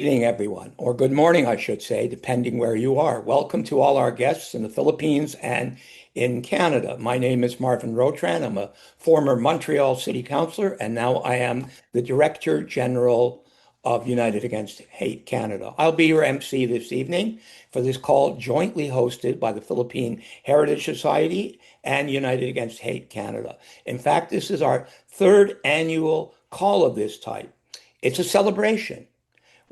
Evening, everyone, or good morning, I should say, depending where you are. Welcome to all our guests in the Philippines and in Canada. My name is Marvin Rotran. I'm a former Montreal City Councillor, and now I am the Director General of United Against Hate Canada. I'll be your MC this evening for this call jointly hosted by the Philippine Heritage Society and United Against Hate Canada. In fact, this is our third annual call of this type. It's a celebration.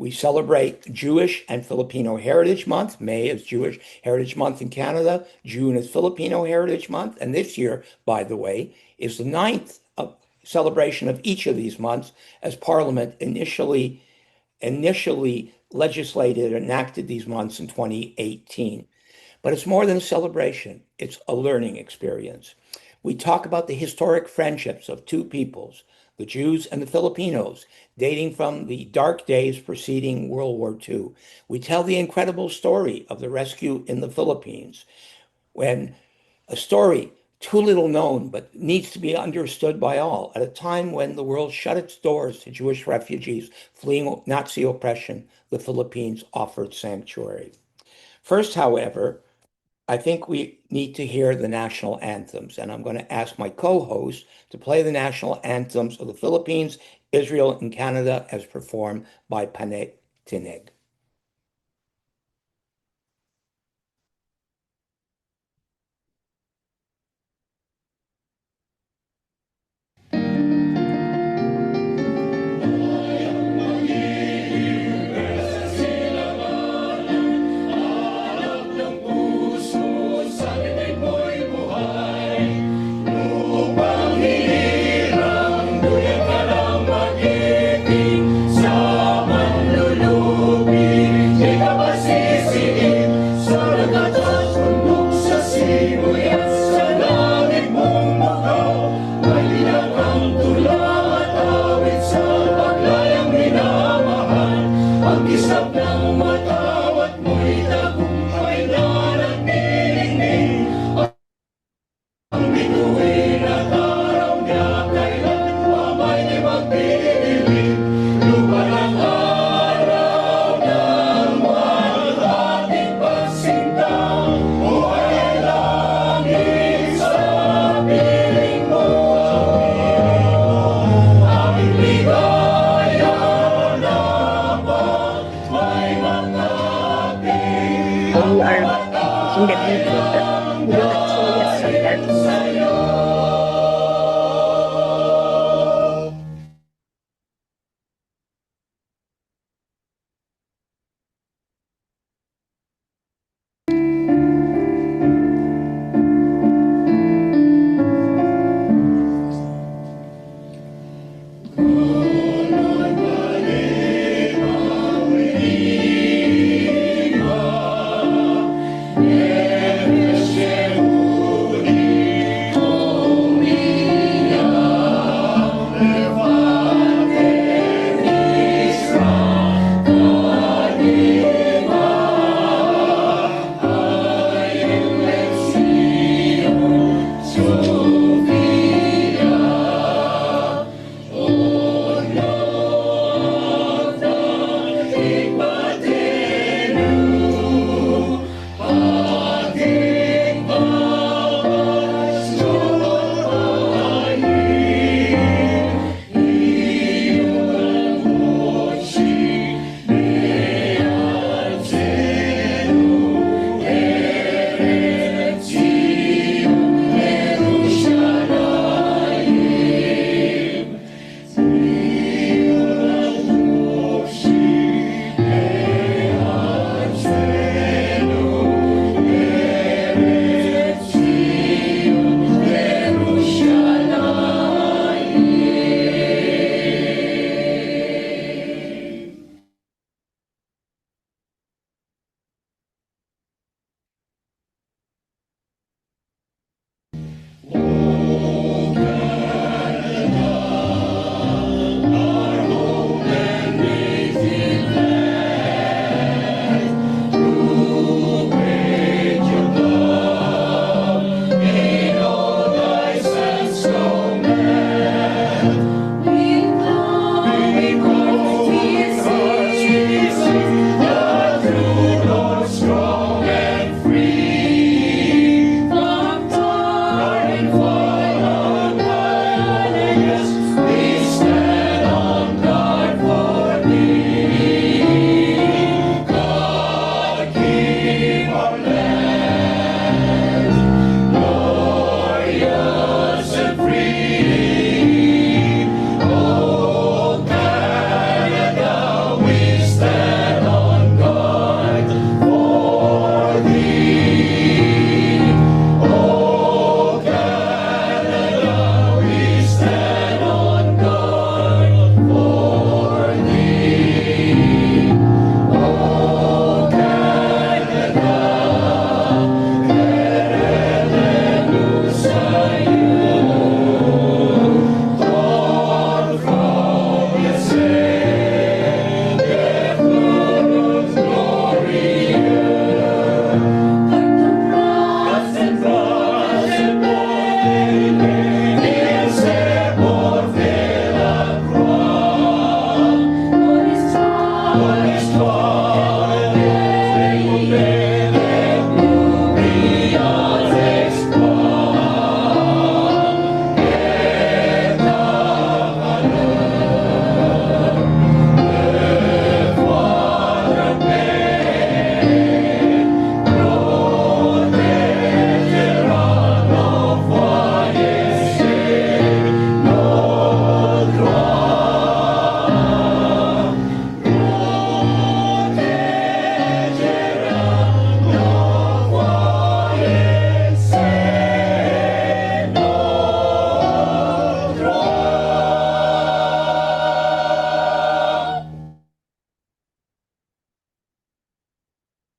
We celebrate Jewish and Filipino Heritage Month. May is Jewish Heritage Month in Canada. June is Filipino Heritage Month. And this year, by the way, is the ninth celebration of each of these months as Parliament initially legislated and enacted these months in 2018. But it's more than a celebration. It's a learning experience. We talk about the historic friendships of two peoples, the Jews and the Filipinos, dating from the dark days preceding World War II. We tell the incredible story of the rescue in the Philippines, when a story too little known but needs to be understood by all, at a time when the world shut its doors to Jewish refugees fleeing Nazi oppression. The Philippines offered sanctuary. First, however, I think we need to hear the national anthems, and I'm going to ask my co-host to play the national anthems of the Philippines, Israel, and Canada as performed by Pane Tinig.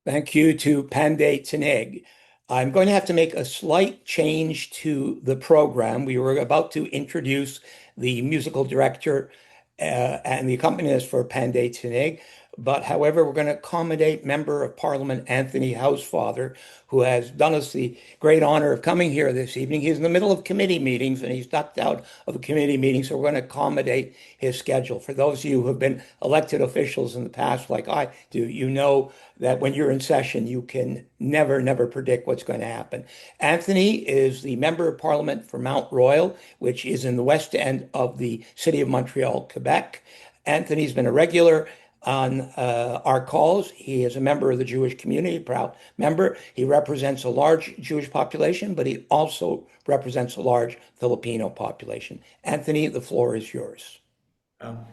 Thank you to Panday Tanig. I'm going to have to make a slight change to the program. We were about to introduce the musical director and the accompanist for Panday Tanig, but however, we're going to accommodate Member of Parliament Anthony Housefather, who has done us the great honor of coming here this evening. He's in the middle of committee meetings and he's ducked out of a committee meeting, so we're going to accommodate his schedule. For those of you who have been elected officials in the past, like I do, you know that when you're in session, you can never predict what's going to happen. Anthony is the Member of Parliament for Mount Royal, which is in the west end of the city of Montreal, Quebec. Anthony's been a regular on our calls. He is a member of the Jewish community, proud member. He represents a large Jewish population, but he also represents a large Filipino population. Anthony, the floor is yours.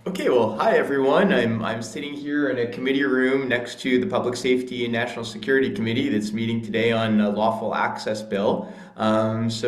Okay, well, hi everyone. I'm sitting here in a committee room next to the Public Safety and National Security Committee that's meeting today on a lawful access bill. It's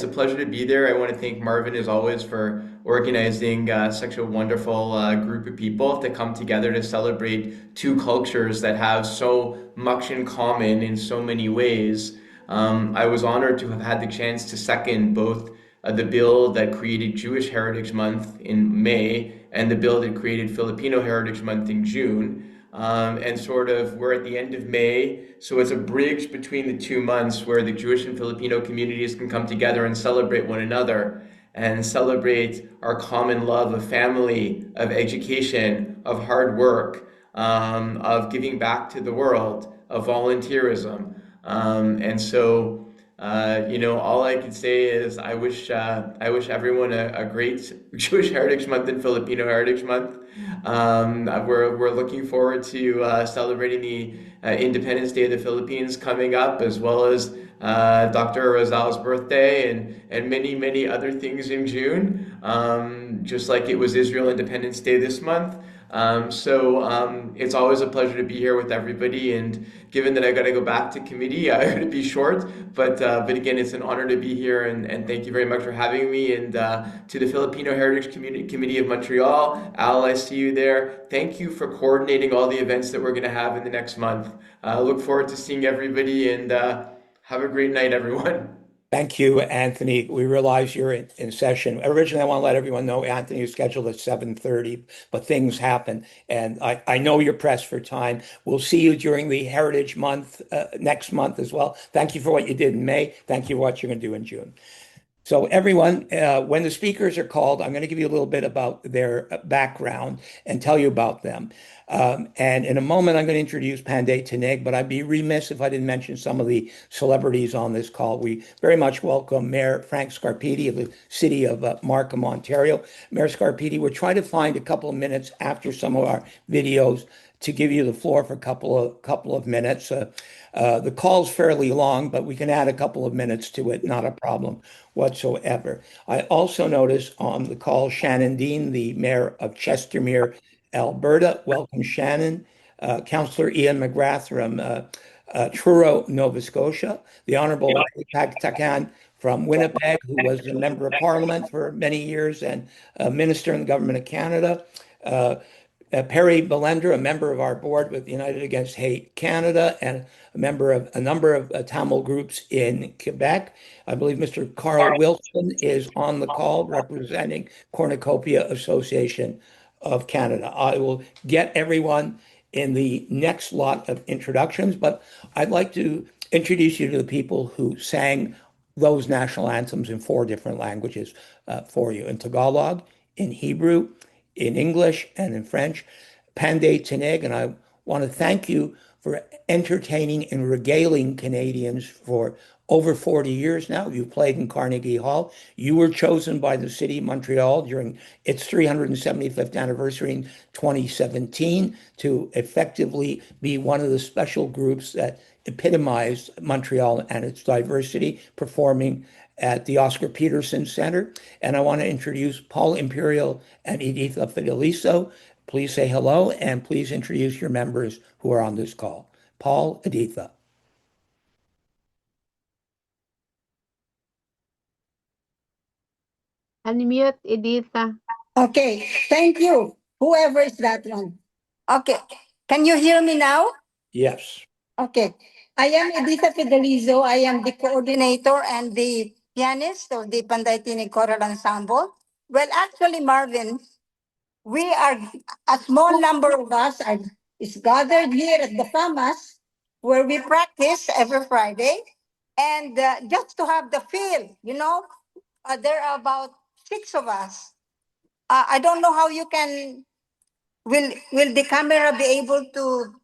a pleasure to be there. I want to thank Marvin as always for organizing such a wonderful group of people to come together to celebrate two cultures that have so much in common in so many ways. I was honored to have had the chance to second both the bill that created Jewish Heritage Month in May and the bill that created Filipino Heritage Month in June. And sort of we're at the end of May, so it's a bridge between the 2 months where the Jewish and Filipino communities can come together and celebrate one another and celebrate our common love of family, of education, of hard work, of giving back to the world, of volunteerism. All I can say is I wish everyone a great Jewish Heritage Month and Filipino Heritage Month. We're looking forward to celebrating the Independence Day of the Philippines coming up, as well as Dr. Rizal's birthday and many other things in June, just like it was Israel Independence Day this month. It's always a pleasure to be here with everybody. And given that I got to go back to committee, I got to be short. But again, it's an honor to be here. And thank you very much for having me. And to the Filipino Heritage Committee of Montreal, Al, I see you there. Thank you for coordinating all the events that we're going to have in the next month. I look forward to seeing everybody and have a great night, everyone. Thank you, Anthony. We realize you're in session. Originally, I want to let everyone know Anthony is scheduled at 7:30, but things happen. And I know you're pressed for time. We'll see you during the Heritage Month next month as well. Thank you for what you did in May. Thank you for what you're going to do in June. So everyone, when the speakers are called, I'm going to give you a little bit about their background and tell you about them. And in a moment, I'm going to introduce Panday Tanig, but I'd be remiss if I didn't mention some of the celebrities on this call. We very much welcome Mayor Frank Scarpiti of the city of Markham, Ontario. Mayor Scarpiti, we're trying to find a couple of minutes after some of our videos to give you the floor for a couple of minutes. The call's fairly long, but we can add a couple of minutes to it, not a problem whatsoever. I also notice on the call Shannon Dean, the mayor of Chestermere, Alberta. Welcome, Shannon. Councillor Ian McGrath from Truro, Nova Scotia. The Honorable Pat Takan from Winnipeg, who was a member of parliament for many years and a minister in the government of Canada. Perry Belender, a member of our board with United Against Hate Canada and a member of a number of Tamil groups in Quebec. I believe Mr. Carl Wilson is on the call representing Cornucopia Association of Canada. I will get everyone in the next lot of introductions, but I'd like to introduce you to the people who sang those national anthems in 4 different languages for you, in Tagalog, in Hebrew, in English, and in French. Panday Teneg, and I want to thank you for entertaining and regaling Canadians for over 40 years now. You played in Carnegie Hall. You were chosen by the city of Montreal during its 375th anniversary in 2017 to effectively be one of the special groups that epitomized Montreal and its diversity, performing at the Oscar Peterson Center. And I want to introduce Paul Imperial and Editha Fideliso. Please say hello and please introduce your members who are on this call. Paul, Editha. Unmute, Editha. Okay, thank you. Whoever is that one. Okay, can you hear me now? Yes. Okay, I am Editha Fidelizo. I am the coordinator and the pianist of the Panday Tinig Choral Ensemble. Well, actually, Marvin, we are a small number of us is gathered here at the FAMAS where we practice every Friday. And just to have the feel, there are about 6 of us. I don't know how you can. Will the camera be able to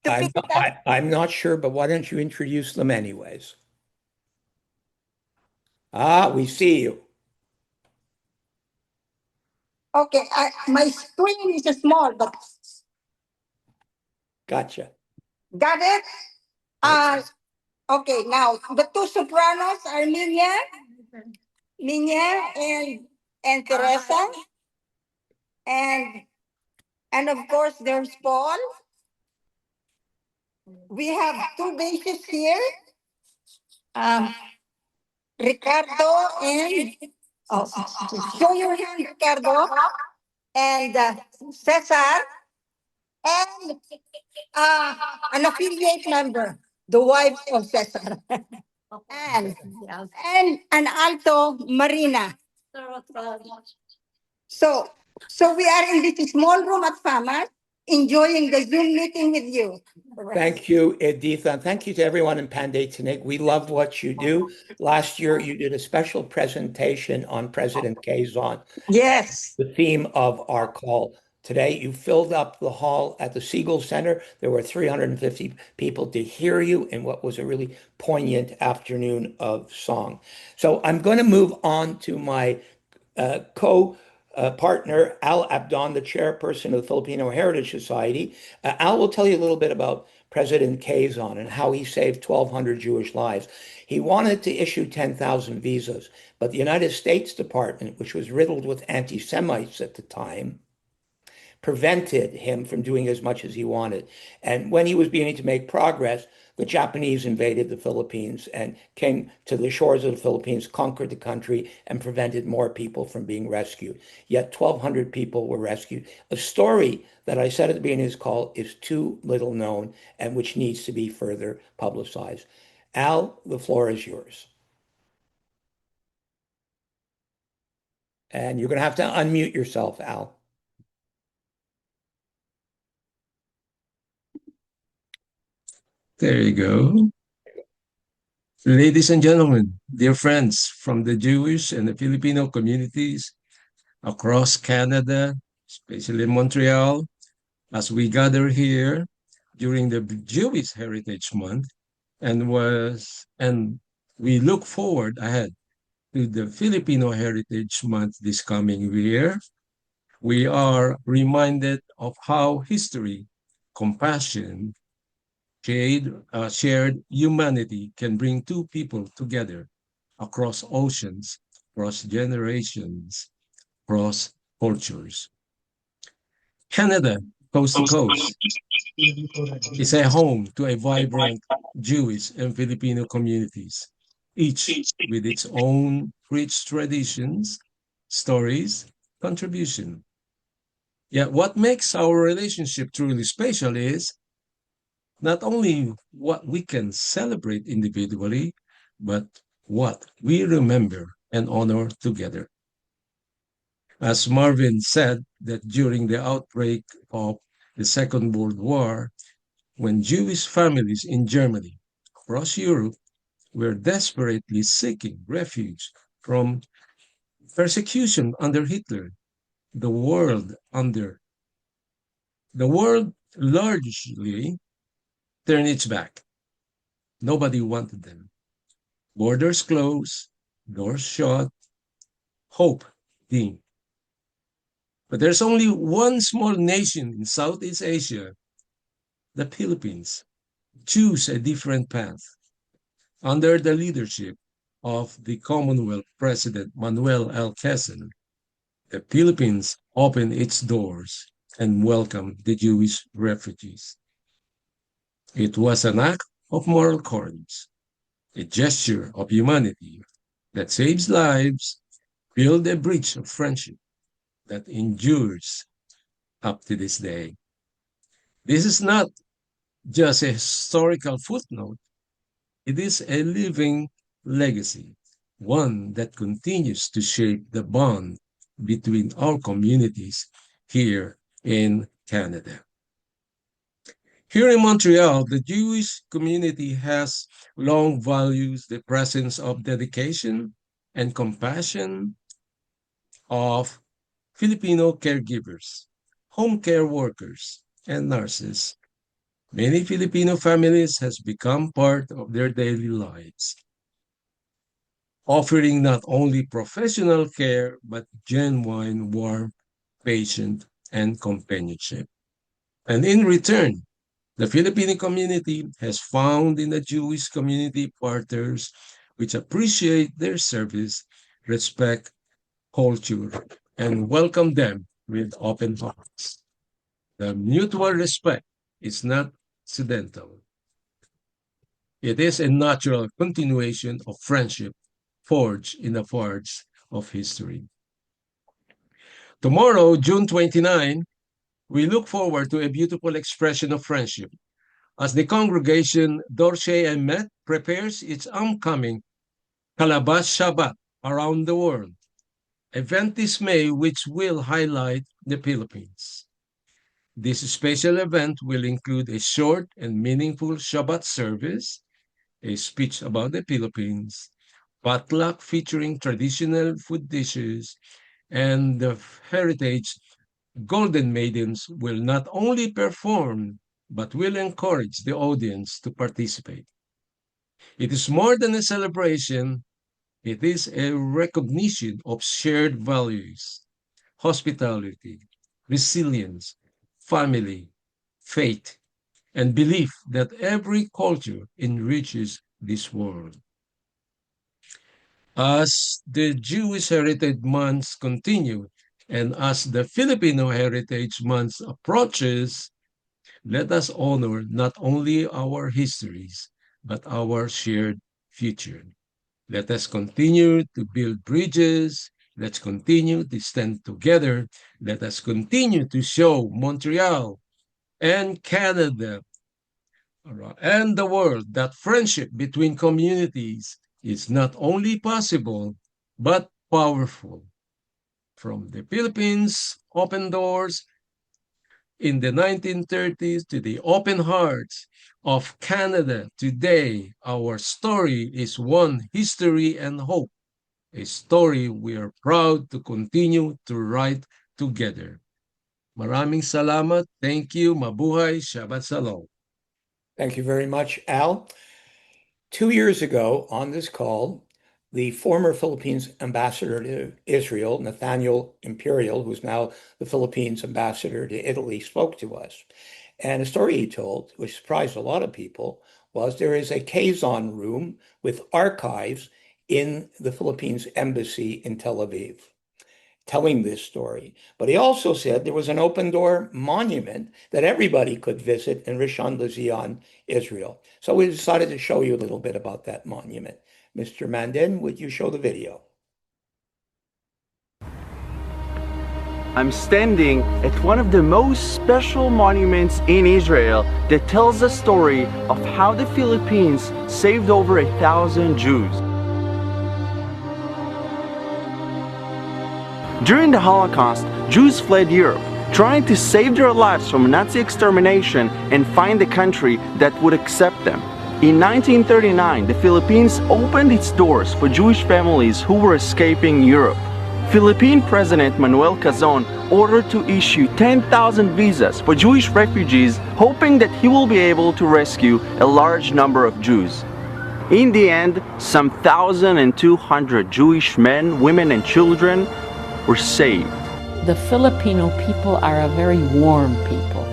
pick it up? I'm not sure, but why don't you introduce them anyways? Ah, we see you. Okay, my screen is small, but Gotcha. got it. Okay. Now the two sopranos are Ninya, and Teresa, and of course there's Paul. We have two basses here. Um, Ricardo and show your hand, Ricardo, and Cesar, and uh, an affiliate member, the wife of Cesar, and an alto, Marina. So we are in this small room at Fama, enjoying the Zoom meeting with you. Thank you, Editha. And thank you to everyone in Panday Tinig. We love what you do. Last year, you did a special presentation on President Quezon, Yes. the theme of our call. Today, you filled up the hall at the Siegel Center. There were 350 people to hear you in what was a really poignant afternoon of song. So I'm going to move on to my co-partner, Al Abdon, the chairperson of the Filipino Heritage Society. Al will tell you a little bit about President Quezon and how he saved 1,200 Jewish lives. He wanted to issue 10,000 visas, but the United States Department, which was riddled with anti-Semites at the time, prevented him from doing as much as he wanted. And when he was beginning to make progress, the Japanese invaded the Philippines and came to the shores of the Philippines, conquered the country, and prevented more people from being rescued. Yet 1,200 people were rescued. A story that I said at the beginning of this call is too little known and which needs to be further publicized. Al, the floor is yours. And you're going to have to unmute yourself, Al. There you go. Ladies and gentlemen, dear friends from the Jewish and the Filipino communities across Canada, especially Montreal, as we gather here during the Jewish Heritage Month and we look forward ahead to the Filipino Heritage Month this coming year, we are reminded of how history, compassion, shared humanity can bring two people together across oceans, across generations, across cultures. Canada, coast to coast, is a home to a vibrant Jewish and Filipino communities, each with its own rich traditions, stories, contribution. Yet what makes our relationship truly special is not only what we can celebrate individually, but what we remember and honor together. As Marvin said, that during the outbreak of the Second World War, when Jewish families in Germany, across Europe, were desperately seeking refuge from persecution under Hitler, the world under The world largely turned its back. Nobody wanted them. Borders closed, doors shut, hope dim. But there's only one small nation in Southeast Asia, the Philippines, choose a different path. Under the leadership of the Commonwealth President Manuel L. the Philippines opened its doors and welcomed the Jewish refugees. It was an act of moral courage, a gesture of humanity that saves lives, build a bridge of friendship that endures up to this day. This is not just a historical footnote, it is a living legacy, one that continues to shape the bond between our communities here in Canada. Here in Montreal, the Jewish community has long valued the presence of dedication and compassion of Filipino caregivers, home care workers, and nurses. Many Filipino families has become part of their daily lives, offering not only professional care, but genuine warmth, patience, and companionship. And in return, the Filipino community has found in the Jewish community partners which appreciate their service, respect culture, and welcome them with open hearts. The mutual respect is not accidental. It is a natural continuation of friendship forged in the forge of history. Tomorrow, June 29, we look forward to a beautiful expression of friendship as the congregation Dorsey and Met prepares its upcoming Calabash Shabbat around the world, event this May which will highlight the Philippines. This special event will include a short and meaningful Shabbat service, a speech about the Philippines, potluck featuring traditional food dishes, and the heritage Golden Maidens will not only perform, but will encourage the audience to participate. It is more than a celebration, it is a recognition of shared values, hospitality, resilience, family, faith, and belief that every culture enriches this world. As the Jewish Heritage Month continue, and as the Filipino Heritage Month approaches, let us honor not only our histories, but our shared future. Let us continue to build bridges. Let's continue to stand together. Let us continue to show Montreal and Canada and the world that friendship between communities is not only possible, but powerful. From the Philippines, open doors in the 1930s to the open hearts of Canada today, our story is one history and hope, a story we are proud to continue to write together. Maraming salamat. Thank you. Mabuhay. Shabbat Shalom. Thank you very much, Al. 2 years ago on this call, the former Philippines ambassador to Israel, Nathaniel Imperial, who's now the Philippines ambassador to Italy, spoke to us. And a story he told, which surprised a lot of people, was there is a Quezon room with archives in the Philippines embassy in Tel Aviv, telling this story. But he also said there was an open door monument that everybody could visit in Rishon LeZion, Israel. So we decided to show you a little bit about that monument. Mr. Mandan, would you show the video? I'm standing at one of the most special monuments in Israel that tells the story of how the Philippines saved over 1,000 Jews. During the Holocaust, Jews fled Europe, trying to save their lives from Nazi extermination and find a country that would accept them. In 1939, the Philippines opened its doors for Jewish families who were escaping Europe. Philippine President Manuel Quezon ordered to issue 10,000 visas for Jewish refugees, hoping that he will be able to rescue a large number of Jews. In the end, some 1,200 Jewish men, women, and children were saved. The Filipino people are a very warm people.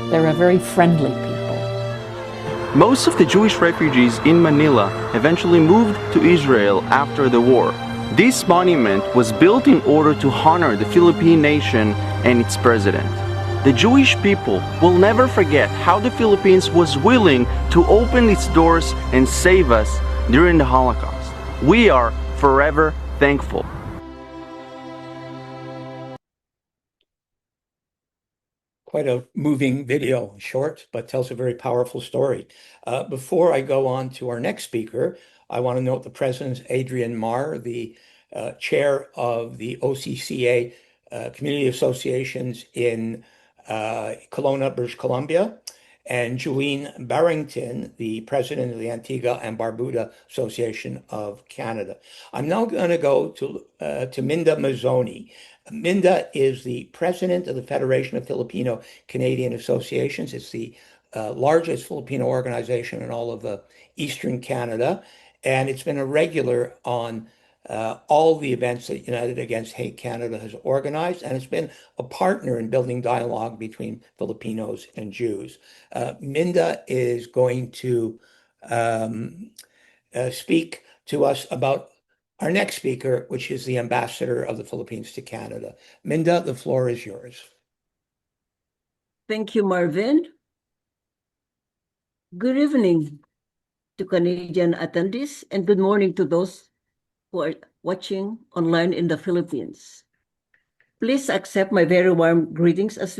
They're a very friendly people. Most of the Jewish refugees in Manila eventually moved to Israel after the war. This monument was built in order to honor the Philippine nation and its president. The Jewish people will never forget how the Philippines was willing to open its doors and save us during the Holocaust. We are forever thankful. Quite a moving video, short, but tells a very powerful story. Before I go on to our next speaker, I want to note the President Adrian Marr, the chair of the OCCA Community Associations in Kelowna, British Columbia, and Julene Barrington, the president of the Antigua and Barbuda Association of Canada. I'm now going to go to Minda Mazzoni. Minda is the president of the Federation of Filipino Canadian Associations. It's the largest Filipino organization in all of Eastern Canada, and it's been a regular on all the events that United Against Hate Canada has organized, and it's been a partner in building dialogue between Filipinos and Jews. Minda is going to speak to us about our next speaker, which is the ambassador of the Philippines to Canada. Minda, the floor is yours. Thank you, Marvin. Good evening to Canadian attendees, and good morning to those who are watching online in the Philippines. Please accept my very warm greetings as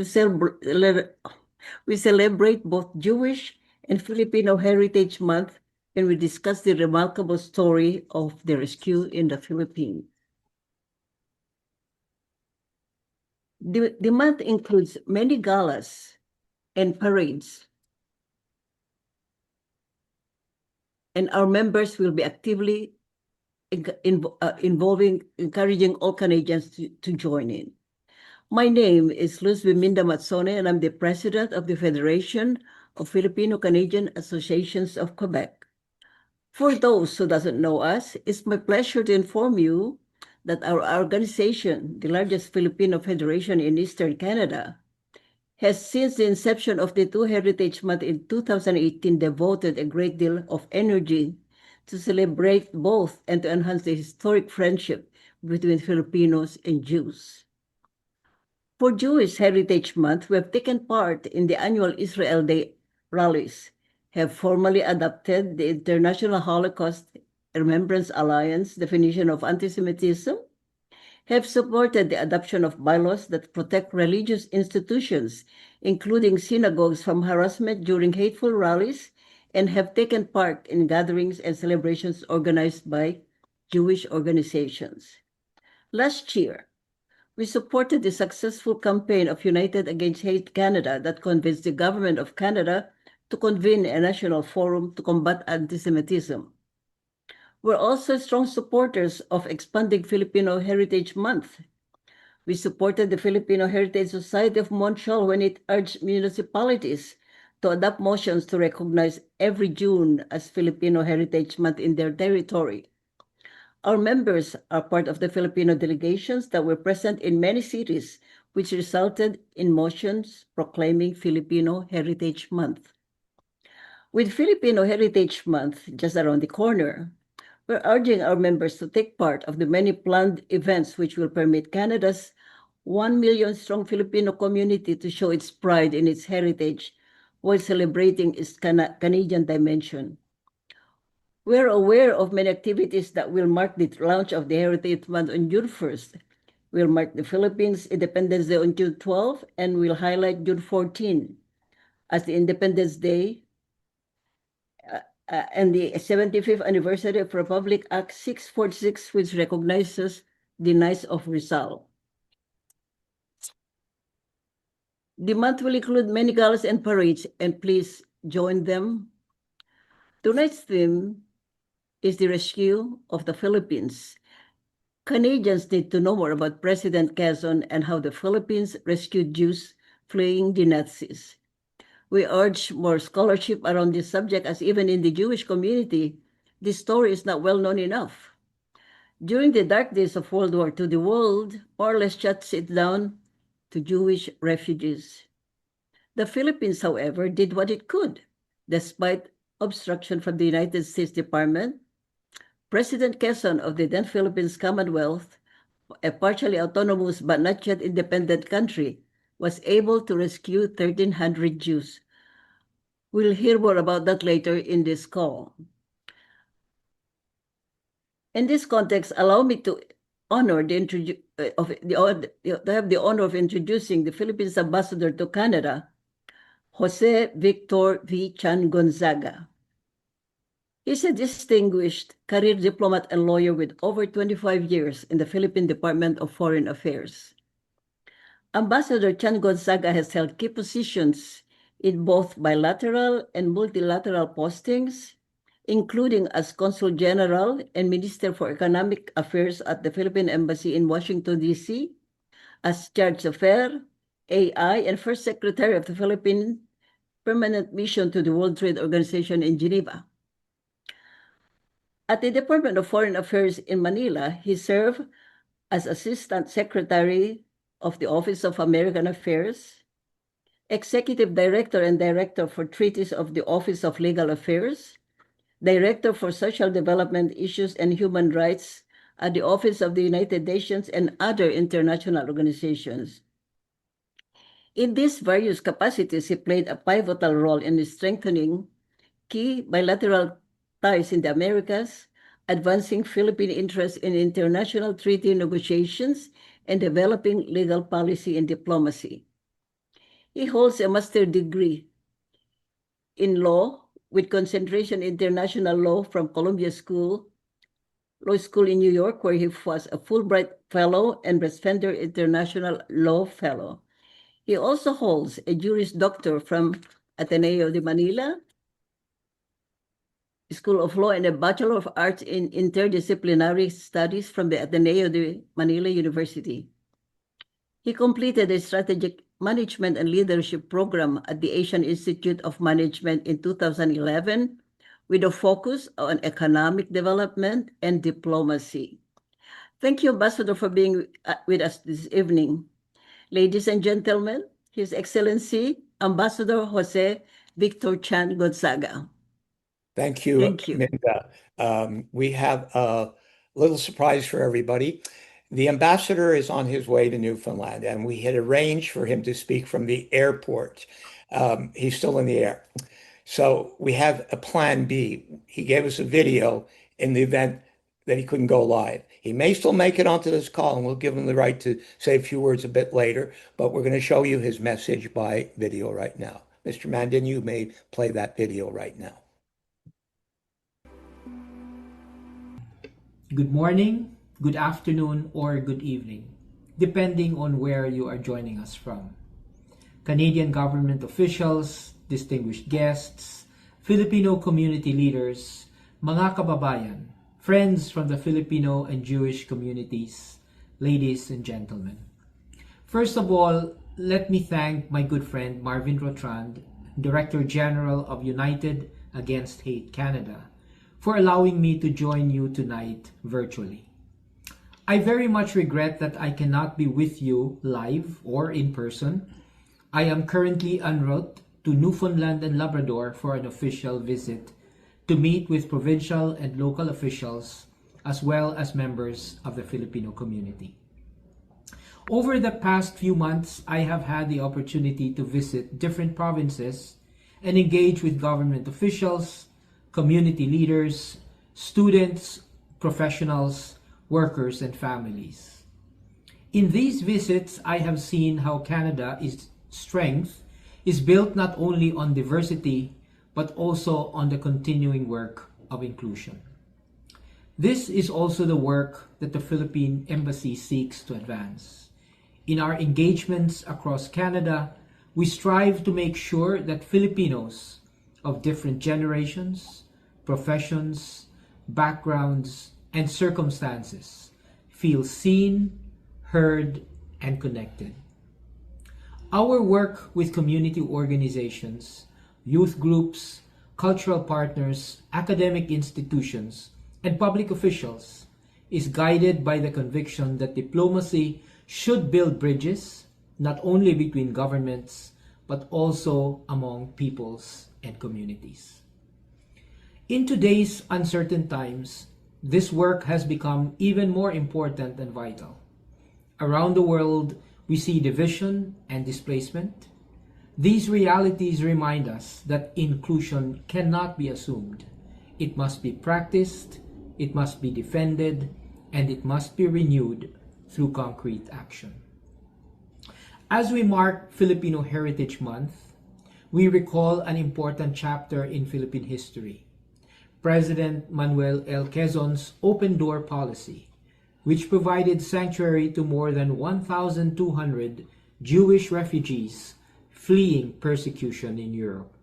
we celebrate both Jewish and Filipino Heritage Month, and we discuss the remarkable story of the rescue in the Philippines. The month includes many galas and parades, and our members will be actively encouraging all Canadians to join in. My name is Luz Minda Mazzoni, and I'm the president of the Federation of Filipino Canadian Associations of Quebec. For those who doesn't know us, it's my pleasure to inform you that our organization, the largest Filipino federation in Eastern Canada, has since the inception of the Two Heritage Month in 2018 devoted a great deal of energy to celebrate both and to enhance the historic friendship between Filipinos and Jews. For Jewish Heritage Month, we have taken part in the annual Israel Day rallies, have formally adopted the International Holocaust Remembrance Alliance definition of anti-Semitism, have supported the adoption of bylaws that protect religious institutions, including synagogues, from harassment during hateful rallies, and have taken part in gatherings and celebrations organized by Jewish organizations. Last year, we supported the successful campaign of United Against Hate Canada that convinced the government of Canada to convene a national forum to combat anti-Semitism. We're also strong supporters of expanding Filipino Heritage Month. We supported the Filipino Heritage Society of Montreal when it urged municipalities to adopt motions to recognize every June as Filipino Heritage Month in their territory. Our members are part of the Filipino delegations that were present in many cities, which resulted in motions proclaiming Filipino Heritage Month. With Filipino Heritage Month just around the corner, we're urging our members to take part of the many planned events which will permit Canada's 1 million strong Filipino community to show its pride in its heritage while celebrating its Canadian dimension. We're aware of many activities that will mark the launch of the Heritage Month on June 1st. We'll mark the Philippines Independence Day on June 12th, and we'll highlight June 14 as the Independence Day and the 75th anniversary of Republic Act 646, which recognizes the Knights of Rizal. The month will include many galas and parades, and please join them. Tonight's theme is the rescue of the Philippines. Canadians need to know more about President Quezon and how the Philippines rescued Jews fleeing the Nazis. We urge more scholarship around this subject, as even in the Jewish community, this story is not well known enough. During the dark days of World War II, the world more or less shuts it down to Jewish refugees. The Philippines, however, did what it could, despite obstruction from the United States Department. President Quezon of the then Philippines Commonwealth, a partially autonomous but not yet independent country, was able to rescue 1,300 Jews. We'll hear more about that later in this call. In this context, allow me to have the honor of introducing the Philippines ambassador to Canada, Jose Victor V. Chan Gonzaga. He's a distinguished career diplomat and lawyer with over 25 years in the Philippine Department of Foreign Affairs. Ambassador Chan Gonzaga has held key positions in both bilateral and multilateral postings, including as Consul General and Minister for Economic Affairs at the Philippine Embassy in Washington, D.C., as Charge d'Affaires, AI, and First Secretary of the Philippine Permanent Mission to the World Trade Organization in Geneva. At the Department of Foreign Affairs in Manila, he served as Assistant Secretary of the Office of American Affairs, Executive Director and Director for Treaties of the Office of Legal Affairs, Director for Social Development Issues and Human Rights at the Office of the United Nations and other international organizations. In these various capacities, he played a pivotal role in strengthening key bilateral ties in the Americas, advancing Philippine interests in international treaty negotiations, and developing legal policy and diplomacy. He holds a master's degree in law with concentration in international law from Columbia Law School in New York, where he was a Fulbright Fellow and Rosfender International Law Fellow. He also holds a Juris Doctor from Ateneo de Manila School of Law and a Bachelor of Arts in Interdisciplinary Studies from the Ateneo de Manila University. He completed a Strategic Management and Leadership program at the Asian Institute of Management in 2011 with a focus on economic development and diplomacy. Thank you, Ambassador, for being with us this evening. Ladies and gentlemen, His Excellency, Ambassador Jose Victor Chan Gonzaga. Thank you, Minda. We have a little surprise for everybody. The ambassador is on his way to Newfoundland, and we had arranged for him to speak from the airport. He's still in the air. So we have a plan B. He gave us a video in the event that he couldn't go live. He may still make it onto this call, and we'll give him the right to say a few words a bit later, but we're going to show you his message by video right now. Mr. Mandan, you may play that video right now. Good morning, good afternoon, or good evening, depending on where you are joining us from. Canadian government officials, distinguished guests, Filipino community leaders, mga kababayan, friends from the Filipino and Jewish communities, ladies and gentlemen. First of all, let me thank my good friend Marvin Rotrand, Director General of United Against Hate Canada, for allowing me to join you tonight virtually. I very much regret that I cannot be with you live or in person. I am currently en route to Newfoundland and Labrador for an official visit to meet with provincial and local officials as well as members of the Filipino community. Over the past few months, I have had the opportunity to visit different provinces and engage with government officials, community leaders, students, professionals, workers, and families. In these visits, I have seen how Canada's strength is built not only on diversity, but also on the continuing work of inclusion. This is also the work that the Philippine Embassy seeks to advance. In our engagements across Canada, we strive to make sure that Filipinos of different generations, professions, backgrounds, and circumstances feel seen, heard, and connected. Our work with community organizations, youth groups, cultural partners, academic institutions, and public officials is guided by the conviction that diplomacy should build bridges, not only between governments, but also among peoples and communities. In today's uncertain times, this work has become even more important and vital. Around the world, we see division and displacement. These realities remind us that inclusion cannot be assumed. It must be practiced, it must be defended, and it must be renewed through concrete action. As we mark Filipino Heritage Month, we recall an important chapter in Philippine history, President Manuel L. Quezon's open door policy, which provided sanctuary to more than 1,200 Jewish refugees fleeing persecution in Europe.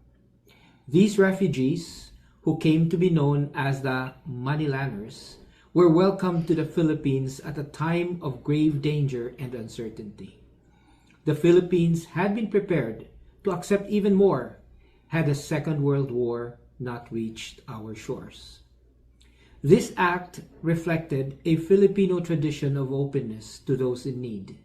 These refugees, who came to be known as the Manilaners, were welcomed to the Philippines at a time of grave danger and uncertainty. The Philippines had been prepared to accept even more had the Second World War not reached our shores. This act reflected a Filipino tradition of openness to those in need.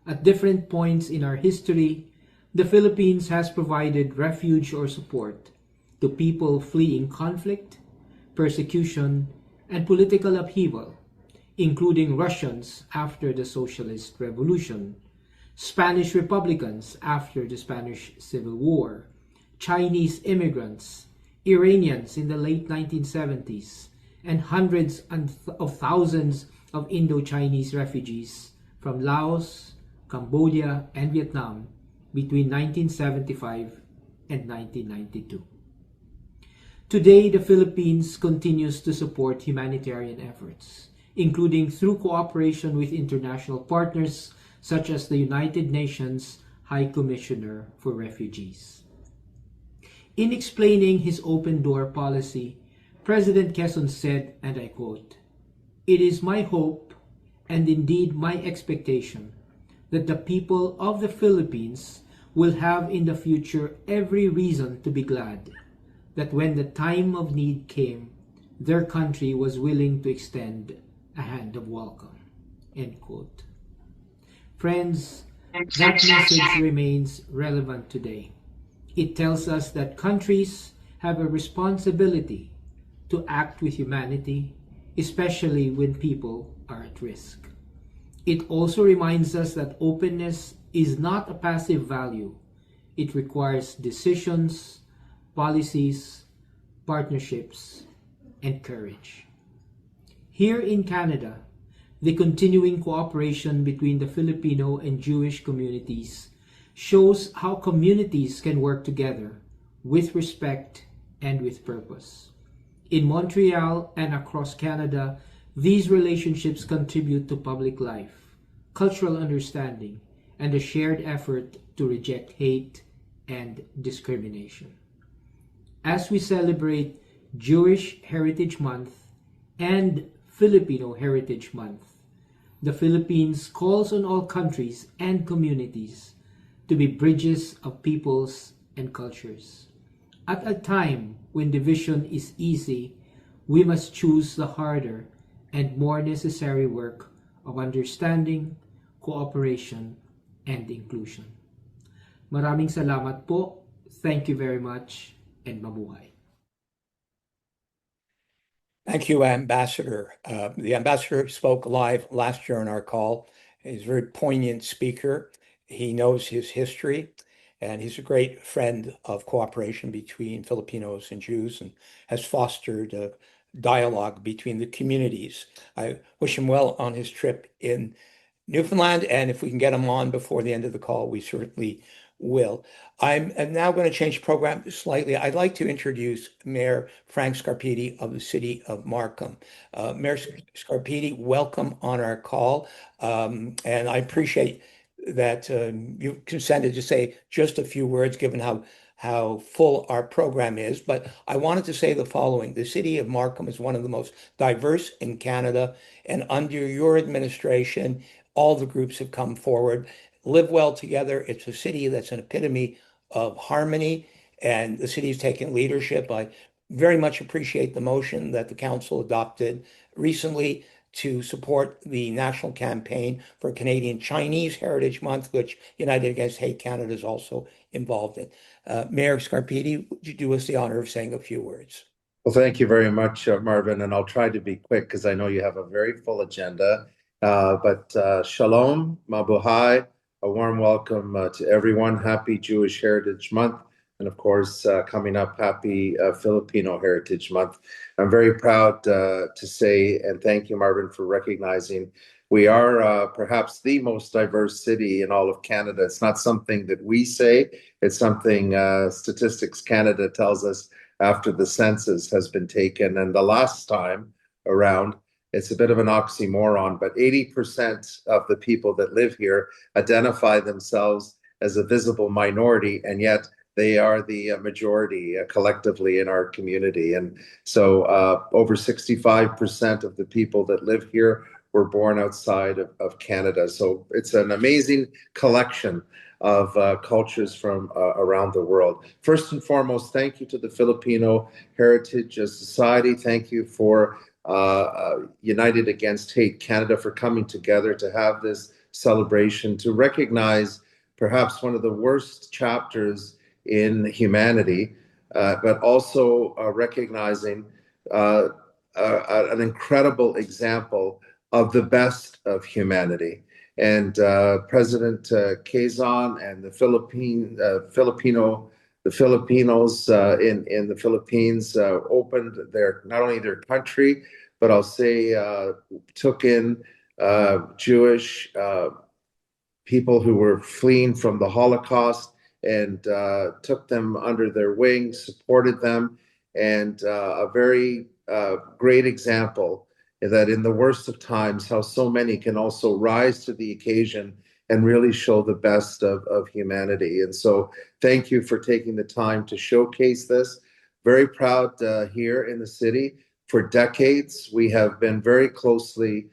At different points in our history, the Philippines has provided refuge or support to people fleeing conflict, persecution, and political upheaval, including Russians after the Socialist Revolution, Spanish Republicans after the Spanish Civil War, Chinese immigrants, Iranians in the late 1970s, and hundreds of thousands of Indo-Chinese refugees from Laos, Cambodia, and Vietnam between 1975 and 1992. Today, the Philippines continues to support humanitarian efforts, including through cooperation with international partners such as the United Nations High Commissioner for Refugees. In explaining his open door policy, President Quezon said, and I quote, "It is my hope and indeed my expectation that the people of the Philippines will have in the future every reason to be glad that when the time of need came, their country was willing to extend a hand of welcome." End quote. Friends, that message remains relevant today. It tells us that countries have a responsibility to act with humanity, especially when people are at risk. It also reminds us that openness is not a passive value. It requires decisions, policies, partnerships, and courage. Here in Canada, the continuing cooperation between the Filipino and Jewish communities shows how communities can work together with respect and with purpose. In Montreal and across Canada, these relationships contribute to public life, cultural understanding, and a shared effort to reject hate and discrimination. As we celebrate Jewish Heritage Month and Filipino Heritage Month, the Philippines calls on all countries and communities to be bridges of peoples and cultures. At a time when division is easy, we must choose the harder and more necessary work of understanding, cooperation, and inclusion. Maraming salamat po. Thank you very much, and mabuhay. Thank you, Ambassador. The ambassador spoke live last year on our call. He's a very poignant speaker. He knows his history, and he's a great friend of cooperation between Filipinos and Jews and has fostered a dialogue between the communities. I wish him well on his trip in Newfoundland, and if we can get him on before the end of the call, we certainly will. I'm now going to change the program slightly. I'd like to introduce Mayor Frank Scarpiti of the city of Markham. Mayor Scarpiti, welcome on our call. And I appreciate that you consented to say just a few words, given how how full our program is, but I wanted to say the following. The city of Markham is one of the most diverse in Canada, and under your administration, all the groups have come forward, live well together. It's a city that's an epitome of harmony, and the city's taken leadership. I very much appreciate the motion that the council adopted recently to support the national campaign for Canadian Chinese Heritage Month, which United Against Hate Canada is also involved in. Mayor Scarpiti, would you do us the honor of saying a few words? Well, thank you very much, Marvin, and I'll try to be quick because I know you have a very full agenda. But shalom, mabuhay, a warm welcome to everyone. Happy Jewish Heritage Month, and of course, coming up, happy Filipino Heritage Month. I'm very proud to say, and thank you, Marvin, for recognizing we are perhaps the most diverse city in all of Canada. It's not something that we say, it's something Statistics Canada tells us after the census has been taken. And the last time around, it's a bit of an oxymoron, but 80% of the people that live here identify themselves as a visible minority, and yet they are the majority collectively in our community. And so over 65% of the people that live here were born outside of Canada. So it's an amazing collection of cultures from around the world. First and foremost, thank you to the Filipino Heritage Society. Thank you for United Against Hate Canada for coming together to have this celebration, to recognize perhaps one of the worst chapters in humanity, but also recognizing an incredible example of the best of humanity. And President Quezon and the Filipinos in the Philippines opened not only their country, but I'll say took in Jewish people who were fleeing from the Holocaust and took them under their wing, supported them, and a very great example that in the worst of times, how so many can also rise to the occasion and really show the best of humanity. And so thank you for taking the time to showcase this. Very proud here in the city. For decades, we have been very closely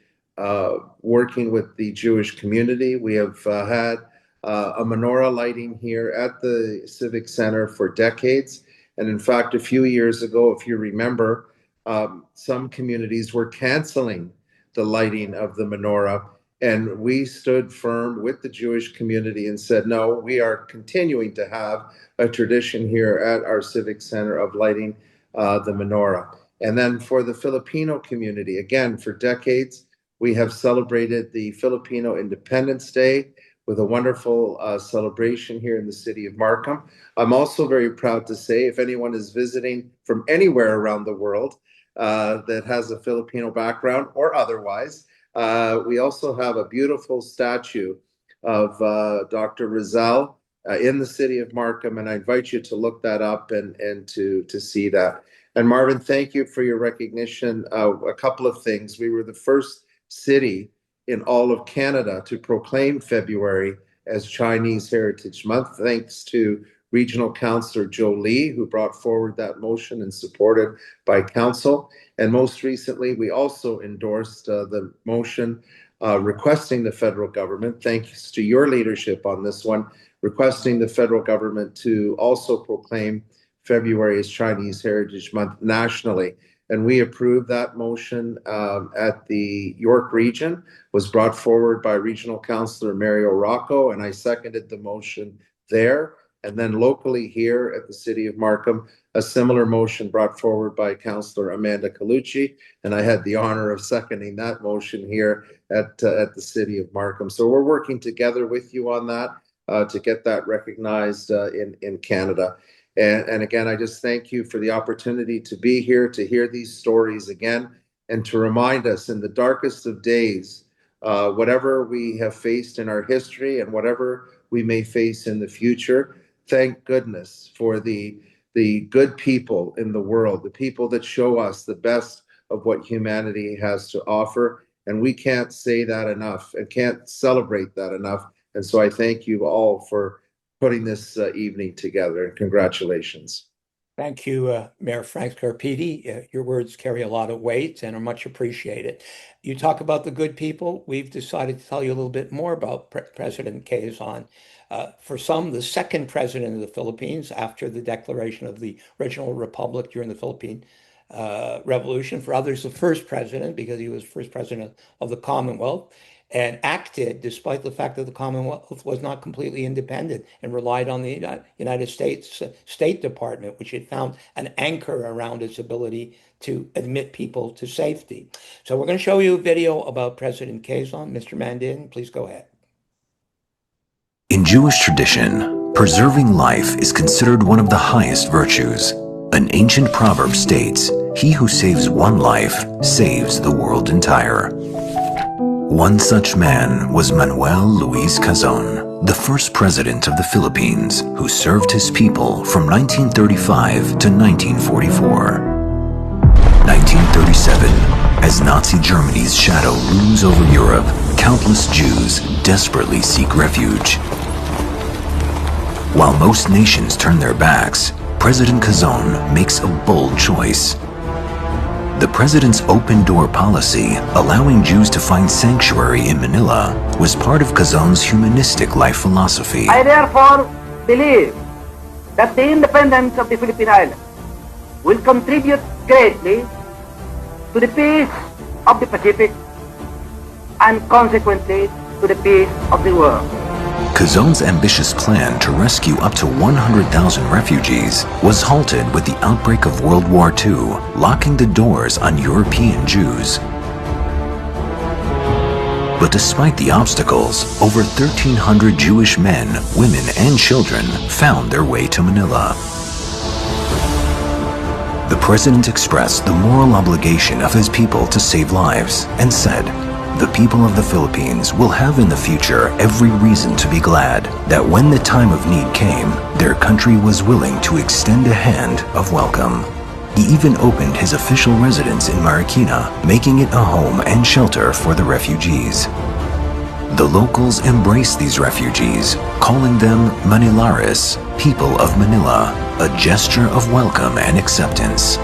working with the Jewish community. We have had a menorah lighting here at the Civic Center for decades. And in fact, a few years ago, if you remember, some communities were canceling the lighting of the menorah, and we stood firm with the Jewish community and said, no, we are continuing to have a tradition here at our Civic Center of lighting the menorah. And then for the Filipino community, again, for decades, we have celebrated the Filipino Independence Day with a wonderful celebration here in the city of Markham. I'm also very proud to say, if anyone is visiting from anywhere around the world, that has a Filipino background or otherwise. We also have a beautiful statue of Dr. Rizal in the city of Markham, and I invite you to look that up and to see that. And Marvin, thank you for your recognition. A couple of things. We were the first city in all of Canada to proclaim February as Chinese Heritage Month, thanks to Regional Councillor Joe Lee, who brought forward that motion and supported by council. And most recently, we also endorsed the motion requesting the federal government, thanks to your leadership on this one, requesting the federal government to also proclaim February as Chinese Heritage Month nationally. And we approved that motion at the York region, was brought forward by Regional Councillor Mario Rocco, and I seconded the motion there. And then locally here at the city of Markham, a similar motion brought forward by Councillor Amanda Colucci, and I had the honor of seconding that motion here at the city of Markham. So we're working together with you on that to get that recognized in Canada. And again, I just thank you for the opportunity to be here, to hear these stories again, and to remind us in the darkest of days, whatever we have faced in our history and whatever we may face in the future, thank goodness for the good people in the world, the people that show us the best of what humanity has to offer. And we can't say that enough and can't celebrate that enough. And so I thank you all for putting this evening together, and congratulations. Thank you, Mayor Frank Scarpiti. Your words carry a lot of weight and are much appreciated. You talk about the good people. We've decided to tell you a little bit more about President Quezon. For some, the second president of the Philippines after the declaration of the original republic during the Philippine Revolution. For others, the first president because he was first president of the Commonwealth and acted despite the fact that the Commonwealth was not completely independent and relied on the United States State Department, which had found an anchor around its ability to admit people to safety. So we're going to show you a video about President Quezon. Mr. Mandin, please go ahead. In Jewish tradition, preserving life is considered one of the highest virtues. An ancient proverb states, "He who saves one life saves the world entire." One such man was Manuel Luis Quezon, the first president of the Philippines, who served his people from 1935 to 1944. 1937, as Nazi Germany's shadow looms over Europe, countless Jews desperately seek refuge. While most nations turn their backs, President Quezon makes a bold choice. The president's open-door policy, allowing Jews to find sanctuary in Manila, was part of Quezon's humanistic life philosophy. I therefore believe that the independence of the Philippine Islands will contribute greatly to the peace of the Pacific and consequently to the peace of the world. Quezon's ambitious plan to rescue up to 100,000 refugees was halted with the outbreak of World War II, locking the doors on European Jews. But despite the obstacles, over 1,300 Jewish men, women, and children found their way to Manila. The president expressed the moral obligation of his people to save lives and said, "The people of the Philippines will have in the future every reason to be glad that when the time of need came, their country was willing to extend a hand of welcome." He even opened his official residence in Marikina, making it a home and shelter for the refugees. The locals embraced these refugees, calling them Manilares, people of Manila, a gesture of welcome and acceptance.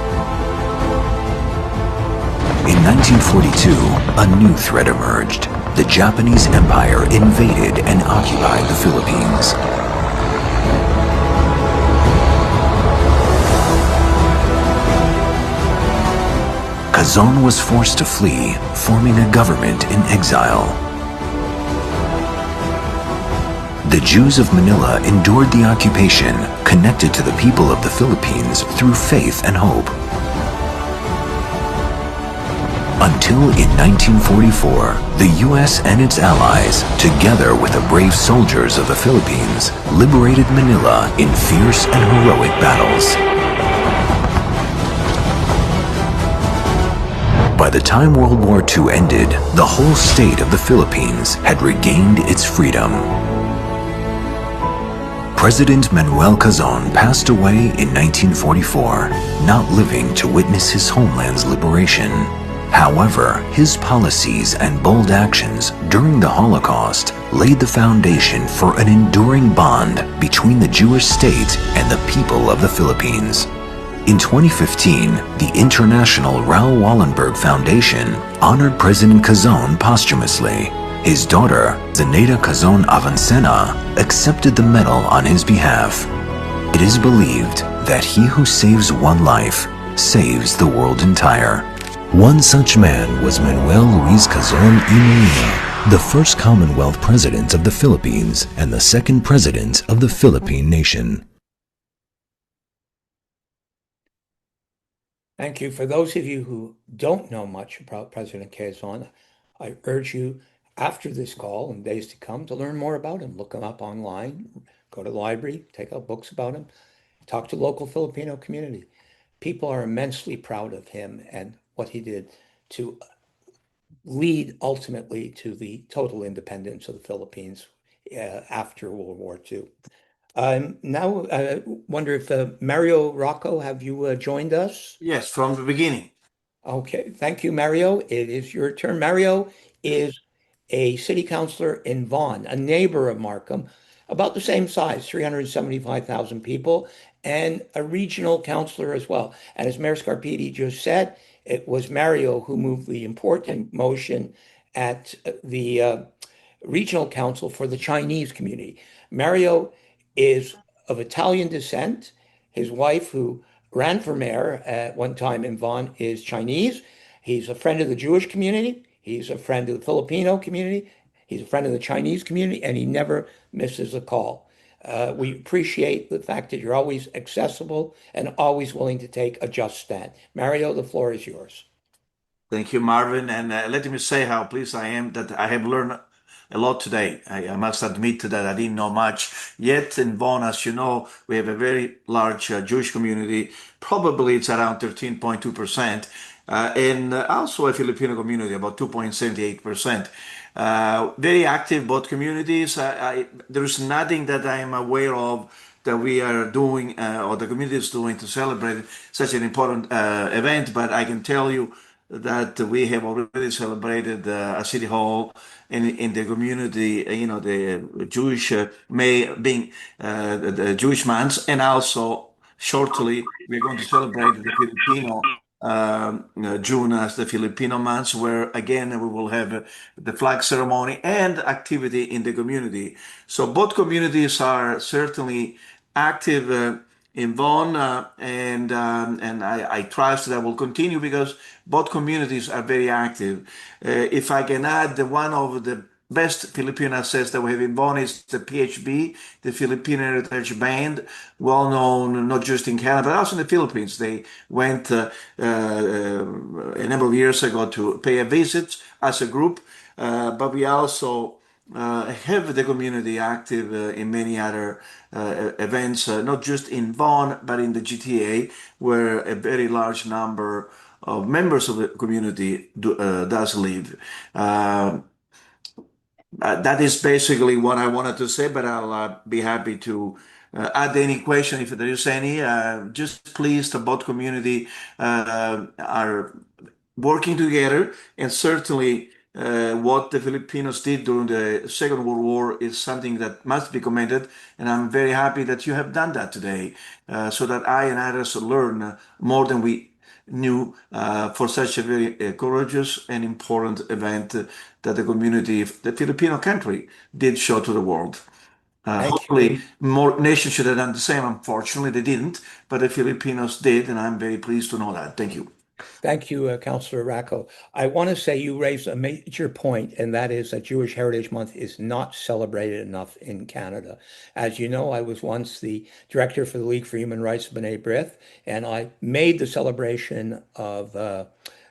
In 1942, a new threat emerged. The Japanese Empire invaded and occupied the Philippines. Quezon was forced to flee, forming a government in exile. The Jews of Manila endured the occupation, connected to the people of the Philippines through faith and hope. Until in 1944, the U.S. and its allies, together with the brave soldiers of the Philippines, liberated Manila in fierce and heroic battles. By the time World War II ended, the whole state of the Philippines had regained its freedom. President Manuel Quezon passed away in 1944, not living to witness his homeland's liberation. However, his policies and bold actions during the Holocaust laid the foundation for an enduring bond between the Jewish state and the people of the Philippines. In 2015, the International Raoul Wallenberg Foundation honored President Quezon posthumously. His daughter, Zenaida Quezon Avancena, accepted the medal on his behalf. It is believed that he who saves one life saves the world entire. One such man was Manuel Luis Quezon y Manila, the first Commonwealth President of the Philippines and the second President of the Philippine nation. Thank you. For those of you who don't know much about President Quezon, I urge you after this call and days to come to learn more about him. Look him up online, go to the library, take out books about him, talk to local Filipino community. People are immensely proud of him and what he did to lead ultimately to the total independence of the Philippines after World War II. Now, I wonder if Mario Rocco, have you joined us? Yes, from the beginning. Okay, thank you, Mario. It is your turn. Mario is a city councilor in Vaughan, a neighbor of Markham. about the same size, 375,000 people, and a regional councilor as well. And as Mayor Scarpiti just said, it was Mario who moved the important motion at the regional council for the Chinese community. Mario is of Italian descent. His wife, who ran for mayor at one time in Vaughan, is Chinese. He's a friend of the Jewish community. He's a friend of the Filipino community. He's a friend of the Chinese community, and he never misses a call. We appreciate the fact that you're always accessible and always willing to take a just stand. Mario, the floor is yours. Thank you, Marvin. And let me say how pleased I am that I have learned a lot today. I must admit that I didn't know much. Yet in Vaughan, as you know, we have a very large Jewish community. Probably it's around 13.2%. And also a Filipino community, about 2.78%. Very active, both communities. There is nothing that I am aware of that we are doing or the community is doing to celebrate such an important event. But I can tell you that we have already celebrated a city hall in the community, the Jewish May being the Jewish months, and also shortly we're going to celebrate the Filipino June as the Filipino months, where again we will have the flag ceremony and activity in the community. So both communities are certainly active in Vaughan, and I trust that will continue because both communities are very active. If I can add, one of the best Filipino assets that we have in Vaughan is the PHB, the Filipino Heritage Band, well known not just in Canada but also in the Philippines. They went a number of years ago to pay a visit as a group, but we also have the community active in many other events, not just in Vaughan, but in the GTA, where a very large number of members of the community does live. That is basically what I wanted to say, but I'll be happy to add any question if there is any. Just pleased the both community are working together, and certainly what the Filipinos did during the Second World War is something that must be commended, and I'm very happy that you have done that today, so that I and others learn more than we knew for such a very courageous and important event that the community, the Filipino country, did show to the world. Hopefully, more nations should have done the same. Unfortunately, they didn't, but the Filipinos did, and I'm very pleased to know that. Thank you. Thank you, Councillor Racco. I want to say you raised a major point, and that is that Jewish Heritage Month is not celebrated enough in Canada. As you know, I was once the director for the League for Human Rights of B'nai B'rith, and I made the celebration of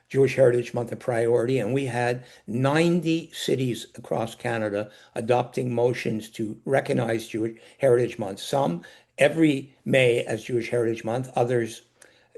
Jewish Heritage Month a priority, and we had 90 cities across Canada adopting motions to recognize Jewish Heritage Month. Some every May as Jewish Heritage Month, others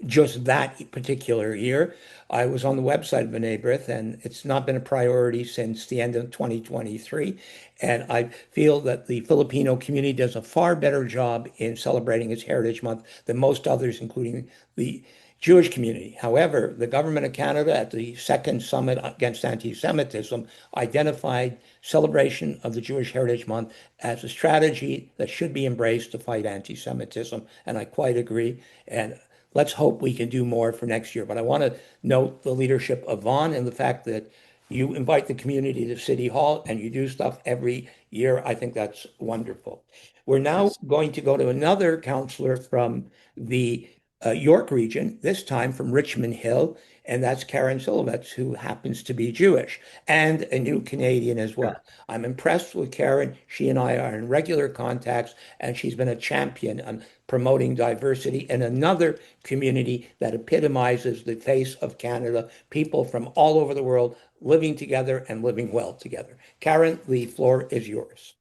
just that particular year. I was on the website of B'nai B'rith, and it's not been a priority since the end of 2023. And I feel that the Filipino community does a far better job in celebrating its Heritage Month than most others, including the Jewish community. However, the government of Canada at the second summit against anti-Semitism identified celebration of the Jewish Heritage Month as a strategy that should be embraced to fight anti-Semitism. And I quite agree. And let's hope we can do more for next year. But I want to note the leadership of Vaughan and the fact that you invite the community to City Hall and you do stuff every year. I think that's wonderful. We're now going to go to another councillor from the York region, this time from Richmond Hill, and that's Karen Silovitz, who happens to be Jewish and a new Canadian as well. I'm impressed with Karen. She and I are in regular contacts, and she's been a champion on promoting diversity in another community that epitomizes the face of Canada, people from all over the world living together and living well together. Karen, the floor is yours.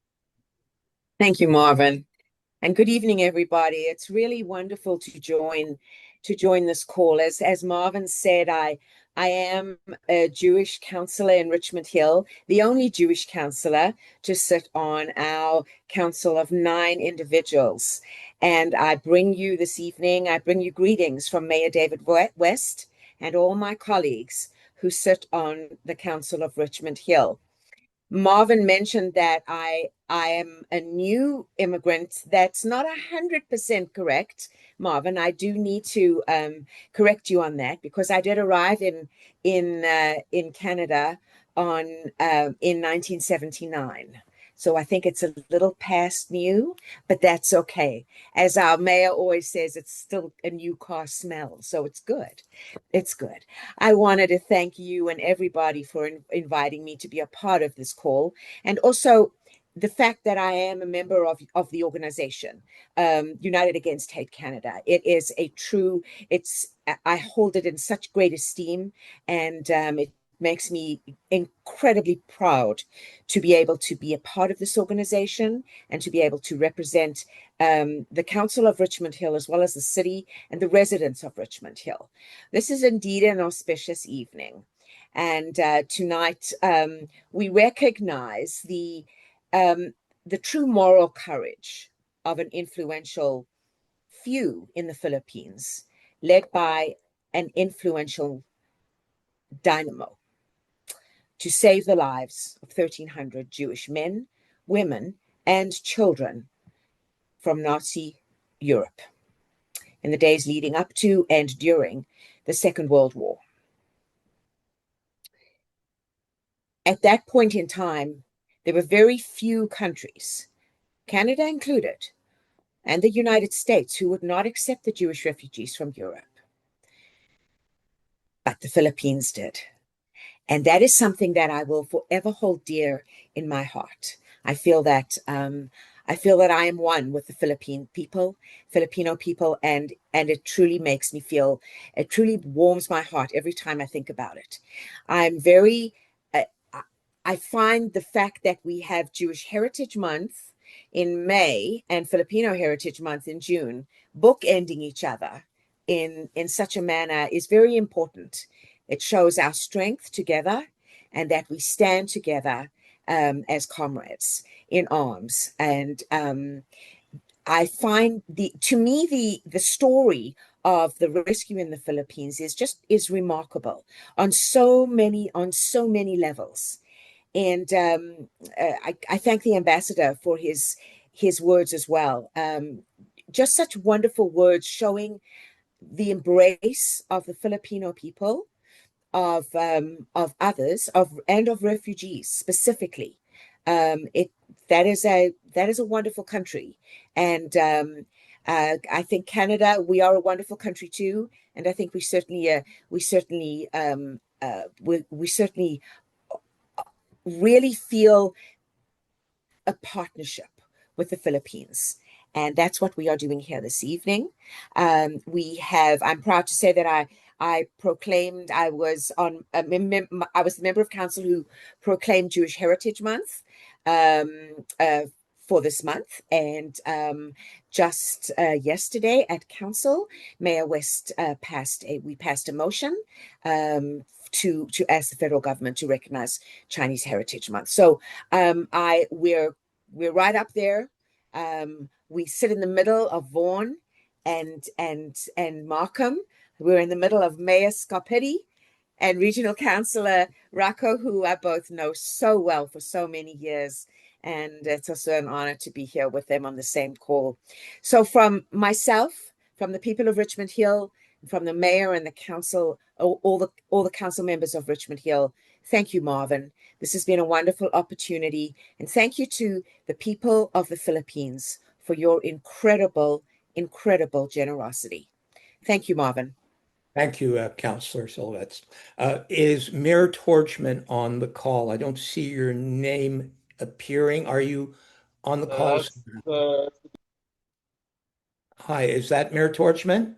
Thank you, Marvin. And good evening, everybody. It's really wonderful to join this call. As Marvin said, I am a Jewish councillor in Richmond Hill, the only Jewish councillor to sit on our council of 9 individuals. And I bring you greetings from Mayor David West and all my colleagues who sit on the Council of Richmond Hill. Marvin mentioned that I am a new immigrant. That's not 100% correct, Marvin. I do need to correct you on that because I did arrive in Canada on in 1979. So I think it's a little past new, but that's okay. As our mayor always says, it's still a new car smell, so it's good. It's good. I wanted to thank you and everybody for inviting me to be a part of this call, and also the fact that I am a member of the organization, United Against Hate Canada. It is a true, I hold it in such great esteem, and it makes me incredibly proud to be able to be a part of this organization and to be able to represent the Council of Richmond Hill as well as the city and the residents of Richmond Hill. This is indeed an auspicious evening. And tonight we recognize the true moral courage of an influential few in the Philippines, led by an influential dynamo, to save the lives of 1,300 Jewish men, women, and children from Nazi Europe in the days leading up to and during the Second World War. At that point in time, there were very few countries, Canada included, and the United States, who would not accept the Jewish refugees from Europe. But the Philippines did. And that is something that I will forever hold dear in my heart. I feel that I am one with the Filipino people, and it truly makes me feel, it truly warms my heart every time I think about it. I'm very, I find the fact that we have Jewish Heritage Month in May and Filipino Heritage Month in June, bookending each other in such a manner is very important. It shows our strength together and that we stand together as comrades in arms. And I find to me the story of the rescue in the Philippines is remarkable on so many levels. And I thank the ambassador for his words as well. Just such wonderful words showing the embrace of the Filipino people, of others, and of refugees specifically. That is a wonderful country, and I think Canada, we are a wonderful country too, and I think we certainly really feel a partnership with the Philippines. And that's what we are doing here this evening. I'm proud to say that I proclaimed, I was the member of council who proclaimed Jewish Heritage Month for this month. And just yesterday at council, Mayor West passed a motion to ask the federal government to recognize Chinese Heritage Month. So we're right up there. We sit in the middle of Vaughan and Markham. We're in the middle of Mayor Scarpetti and Regional Councillor Rocco, who I both know so well for so many years. And it's also an honor to be here with them on the same call. So from myself, from the people of Richmond Hill, from the mayor and the council, all the council members of Richmond Hill, thank you, Marvin. This has been a wonderful opportunity. And thank you to the people of the Philippines for your incredible generosity. Thank you, Marvin. Thank you, Councillor Silvets. Is Mayor Torchman on the call? I don't see your name appearing. Are you on the call? Hi, is that Mayor Torchman?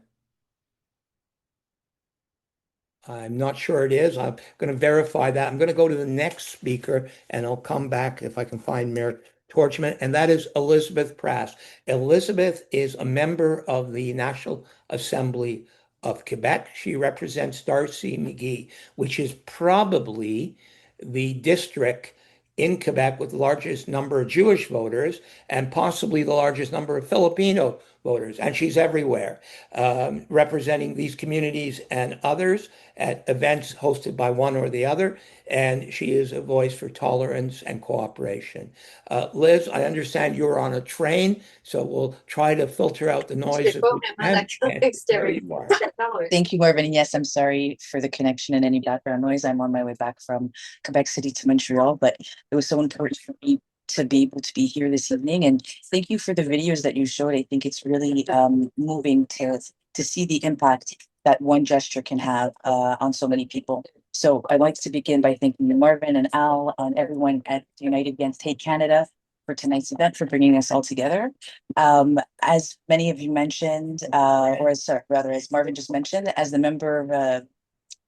I'm not sure it is. I'm going to verify that. I'm going to go to the next speaker and I'll come back if I can find Mayor Torchman, and that is Elizabeth Prass. Elizabeth is a member of the National Assembly of Quebec. She represents Darcy McGee, which is probably the district in Quebec with the largest number of Jewish voters and possibly the largest number of Filipino voters, and she's everywhere, representing these communities and others at events hosted by one or the other. And she is a voice for tolerance and cooperation. Liz, I understand you're on a train, so we'll try to filter out the noise if we can. And there you are. Thank you, Marvin. And yes, I'm sorry for the connection and any background noise. I'm on my way back from Quebec City to Montreal, but it was so important for me to be able to be here this evening. And thank you for the videos that you showed. I think it's really moving to see the impact that one gesture can have on so many people. So I'd like to begin by thanking Marvin and Al and everyone at United Against Hate Canada for tonight's event, for bringing us all together. As many of you mentioned, as Marvin just mentioned, as the member of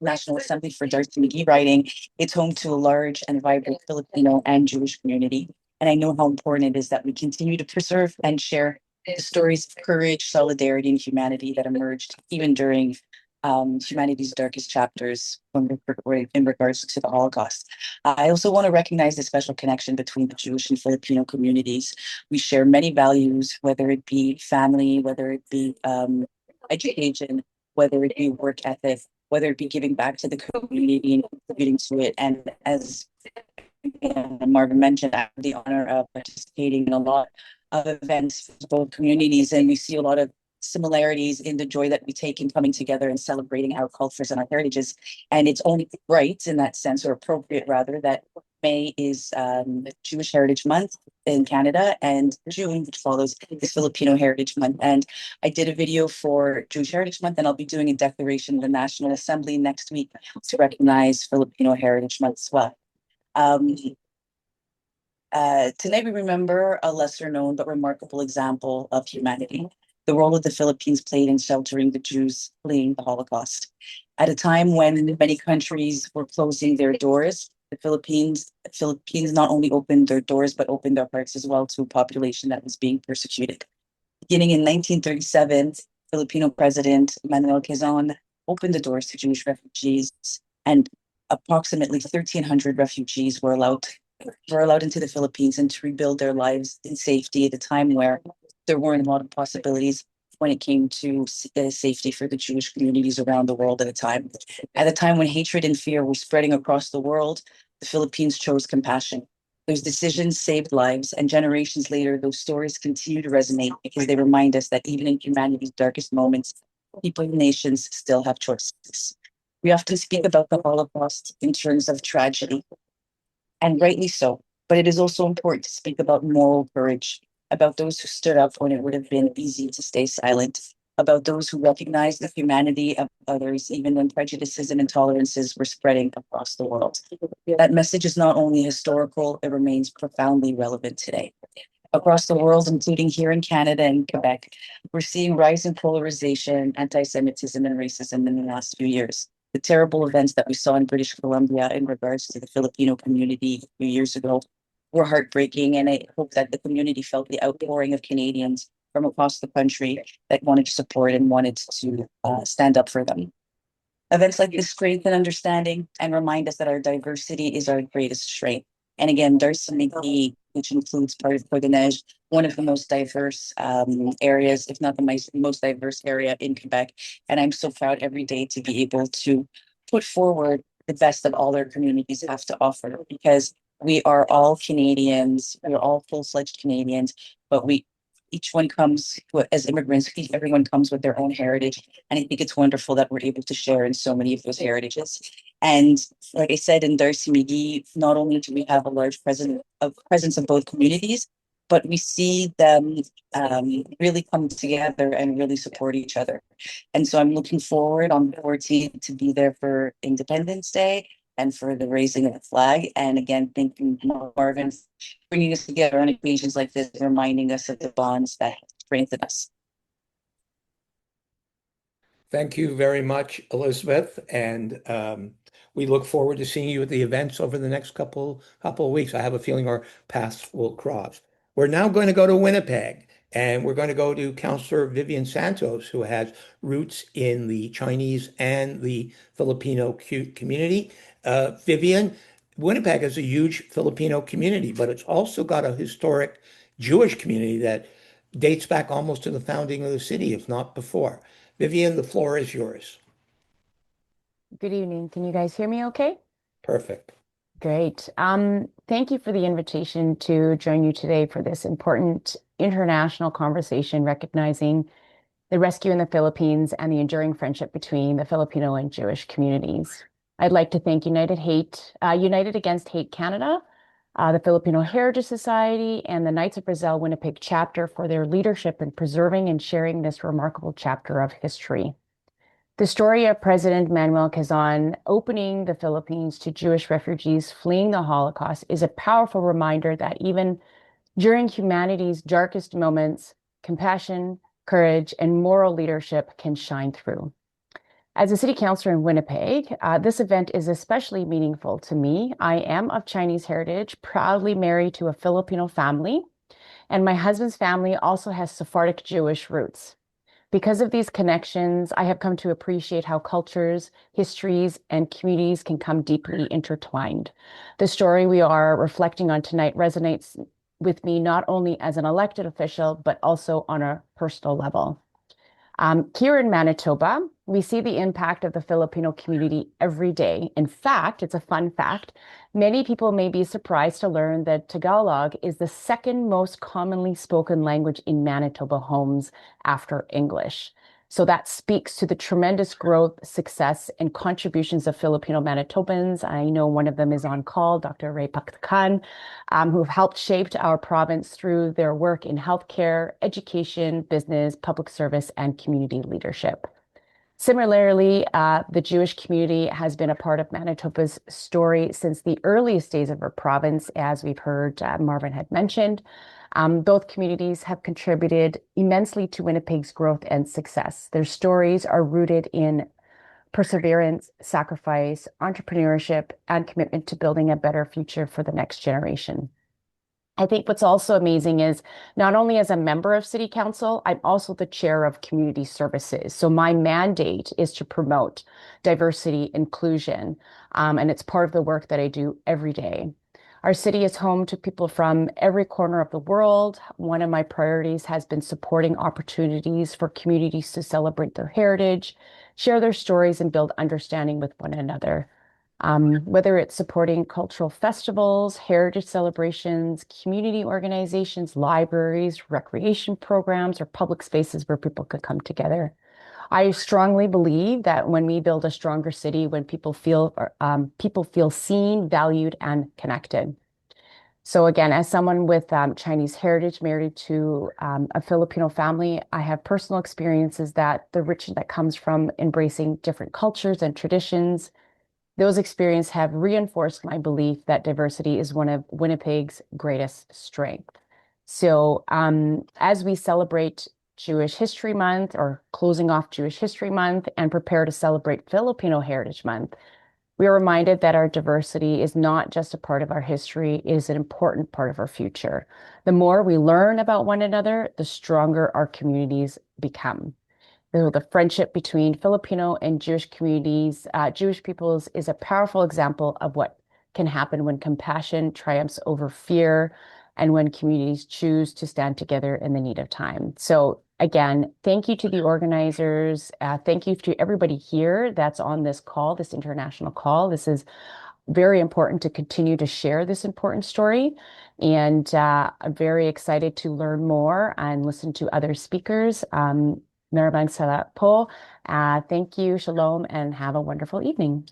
National Assembly for Darcy McGee riding, it's home to a large and vibrant Filipino and Jewish community. And I know how important it is that we continue to preserve and share the stories of courage, solidarity, and humanity that emerged even during humanity's darkest chapters in regards to the Holocaust. I also want to recognize the special connection between the Jewish and Filipino communities. We share many values, whether it be family, whether it be education, whether it be work ethic, whether it be giving back to the community and contributing to it. And as Marvin mentioned, I have the honor of participating in a lot of events for both communities, and we see a lot of similarities in the joy that we take in coming together and celebrating our cultures and our heritages. And it's only right in that sense, or appropriate rather, that May is Jewish Heritage Month in Canada, and June, which follows, is Filipino Heritage Month. And I did a video for Jewish Heritage Month, and I'll be doing a declaration in the National Assembly next week to recognize Filipino Heritage Month as well. Tonight we remember a lesser known but remarkable example of humanity, the role of the Philippines played in sheltering the Jews fleeing the Holocaust. At a time when many countries were closing their doors, the Philippines not only opened their doors, but opened their hearts as well to a population that was being persecuted. Beginning in 1937, Filipino President Manuel Quezon opened the doors to Jewish refugees, and approximately 1,300 refugees were allowed into the Philippines and to rebuild their lives in safety at a time where there weren't a lot of possibilities when it came to safety for the Jewish communities around the world at a time. At a time when hatred and fear were spreading across the world, the Philippines chose compassion. Those decisions saved lives, and generations later, those stories continue to resonate because they remind us that even in humanity's darkest moments, people and nations still have choices. We often speak about the Holocaust in terms of tragedy, and rightly so, but it is also important to speak about moral courage, about those who stood up when it would have been easy to stay silent, about those who recognized the humanity of others, even when prejudices and intolerances were spreading across the world. That message is not only historical, it remains profoundly relevant today. Across the world, including here in Canada and Quebec, we're seeing rising polarization, anti-Semitism, and racism in the last few years. The terrible events that we saw in British Columbia in regards to the Filipino community a few years ago were heartbreaking, and I hope that the community felt the outpouring of Canadians from across the country that wanted to support and wanted to stand up for them. Events like this strengthen understanding and remind us that our diversity is our greatest strength. And again, Darcy McGee, which includes part of Codeneige, one of the most diverse areas, if not the most diverse area in Quebec. And I'm so proud every day to be able to put forward the best that all our communities have to offer, because we are all Canadians, we're all full-fledged Canadians, but each one comes as immigrants, everyone comes with their own heritage. And I think it's wonderful that we're able to share in so many of those heritages. And like I said, in Darcy McGee, not only do we have a large presence of both communities, but we see them really come together and really support each other. And so I'm looking forward on the 14th to be there for Independence Day and for the raising of the flag. And again, thanking Marvin for bringing us together on occasions like this, reminding us of the bonds that strengthen us. Thank you very much, Elizabeth. And we look forward to seeing you at the events over the next couple of weeks. I have a feeling our paths will cross. We're now going to go to Winnipeg, and we're going to go to Councillor Vivian Santos, who has roots in the Chinese and the Filipino community. Vivian, Winnipeg is a huge Filipino community, but it's also got a historic Jewish community that dates back almost to the founding of the city, if not before. Vivian, the floor is yours. Good evening. Can you guys hear me okay? Perfect. Great. Thank you for the invitation to join you today for this important international conversation recognizing the rescue in the Philippines and the enduring friendship between the Filipino and Jewish communities. I'd like to thank United Against Hate Canada, the Filipino Heritage Society, and the Knights of Brazil Winnipeg chapter for their leadership in preserving and sharing this remarkable chapter of history. The story of President Manuel Quezon opening the Philippines to Jewish refugees fleeing the Holocaust is a powerful reminder that even during humanity's darkest moments, compassion, courage, and moral leadership can shine through. As a city councilor in Winnipeg, this event is especially meaningful to me. I am of Chinese heritage, proudly married to a Filipino family, and my husband's family also has Sephardic Jewish roots. Because of these connections, I have come to appreciate how cultures, histories, and communities can come deeply intertwined. The story we are reflecting on tonight resonates with me not only as an elected official, but also on a personal level. Here in Manitoba, we see the impact of the Filipino community every day. In fact, it's a fun fact. Many people may be surprised to learn that Tagalog is the second most commonly spoken language in Manitoba homes after English. So that speaks to the tremendous growth, success, and contributions of Filipino Manitobans. I know one of them is on call, Dr. Ray Paktakan, who have helped shape our province through their work in healthcare, education, business, public service, and community leadership. Similarly, the Jewish community has been a part of Manitoba's story since the earliest days of our province, as we've heard Marvin had mentioned. Both communities have contributed immensely to Winnipeg's growth and success. Their stories are rooted in perseverance, sacrifice, entrepreneurship, and commitment to building a better future for the next generation. I think what's also amazing is not only as a member of City Council, I'm also the chair of community services. So my mandate is to promote diversity, inclusion, and it's part of the work that I do every day. Our city is home to people from every corner of the world. One of my priorities has been supporting opportunities for communities to celebrate their heritage, share their stories, and build understanding with one another. Whether it's supporting cultural festivals, heritage celebrations, community organizations, libraries, recreation programs, or public spaces where people could come together. I strongly believe that when we build a stronger city, when people feel seen, valued, and connected. So again, as someone with Chinese heritage married to a Filipino family, I have personal experiences that the richness that comes from embracing different cultures and traditions. Those experiences have reinforced my belief that diversity is one of Winnipeg's greatest strengths. So as we celebrate Jewish History Month, or closing off Jewish History Month, and prepare to celebrate Filipino Heritage Month, we are reminded that our diversity is not just a part of our history, it is an important part of our future. The more we learn about one another, the stronger our communities become. The friendship between Filipino and Jewish communities, Jewish peoples, is a powerful example of what can happen when compassion triumphs over fear and when communities choose to stand together in the need of time. So again, thank you to the organizers. Thank you to everybody here that's on this call, this international call. This is very important to continue to share this important story. And I'm very excited to learn more and listen to other speakers. Maraming salamat po. Thank you, shalom, and have a wonderful evening.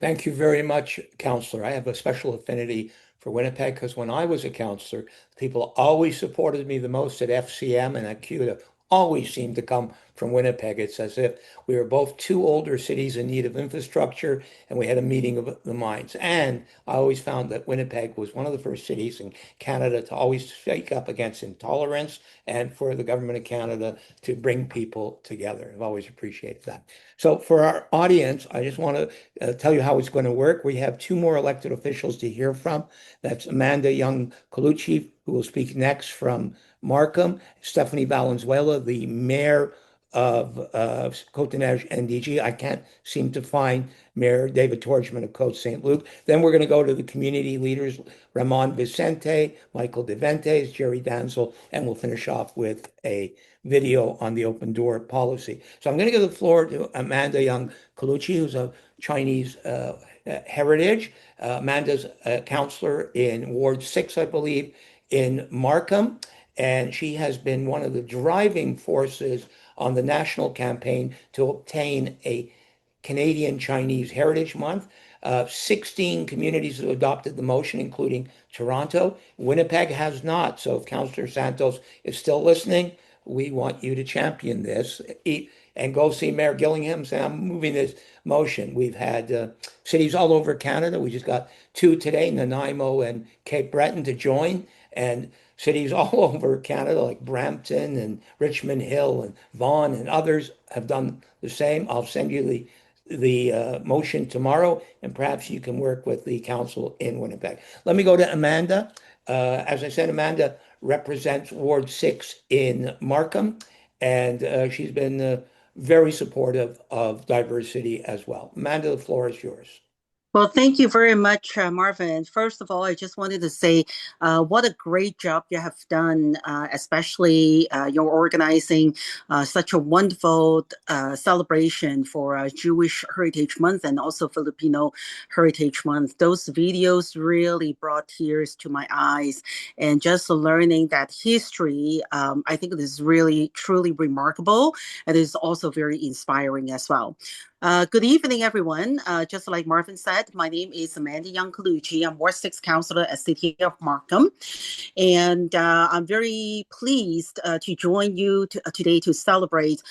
Thank you very much, Counselor. I have a special affinity for Winnipeg because when I was a counselor, people always supported me the most at FCM and at CUDA, always seemed to come from Winnipeg. It's as if we were both two older cities in need of infrastructure and we had a meeting of the minds. And I always found that Winnipeg was one of the first cities in Canada to always speak up against intolerance and for the government of Canada to bring people together. I've always appreciated that. So for our audience, I just want to tell you how it's going to work. We have two more elected officials to hear from. That's Amanda Young-Colucci, who will speak next from Markham, Stephanie Valenzuela, the mayor of Cote-Neige NDG. I can't seem to find Mayor David Torchman of Côte St. Luc. Then we're going to go to the community leaders, Ramon Vicente, Michael DeVentes, Jerry Danzel, and we'll finish off with a video on the open door policy. So I'm going to give the floor to Amanda Young Colucci, who's of Chinese heritage. Amanda's a counselor in Ward 6, I believe, in Markham, and she has been one of the driving forces on the national campaign to obtain a Canadian Chinese Heritage Month. 16 communities have adopted the motion, including Toronto. Winnipeg has not. So if Councillor Santos is still listening, we want you to champion this and go see Mayor Gillingham. Say, I'm moving this motion. We've had cities all over Canada. We just got 2 today, Nanaimo and Cape Breton, to join, and cities all over Canada like Brampton and Richmond Hill and Vaughan and others have done the same. I'll send you the motion tomorrow, and perhaps you can work with the council in Winnipeg. Let me go to Amanda. As I said, Amanda represents Ward 6 in Markham, and she's been very supportive of diversity as well. Amanda, the floor is yours. Well, thank you very much, Marvin. First of all, I just wanted to say what a great job you have done, especially you're organizing such a wonderful celebration for Jewish Heritage Month and also Filipino Heritage Month. Those videos really brought tears to my eyes, and just learning that history, I think it is really, truly remarkable, and it is also very inspiring as well. Good evening, everyone. Just like Marvin said, my name is Amanda Young Colucci. I'm Ward 6 Councilor at City of Markham. And I'm very pleased to join you today to celebrate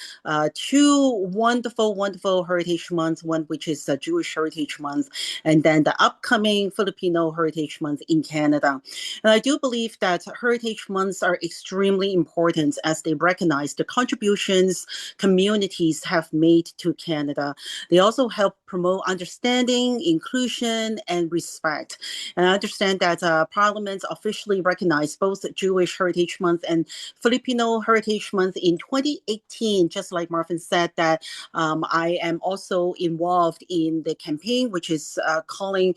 2 wonderful, wonderful Heritage Months, one which is Jewish Heritage Month, and then the upcoming Filipino Heritage Month in Canada. And I do believe that Heritage Months are extremely important as they recognize the contributions communities have made to Canada. They also help promote understanding, inclusion, and respect. And I understand that Parliament officially recognized both Jewish Heritage Month and Filipino Heritage Month in 2018. Just like Marvin said, that I am also involved in the campaign, which is calling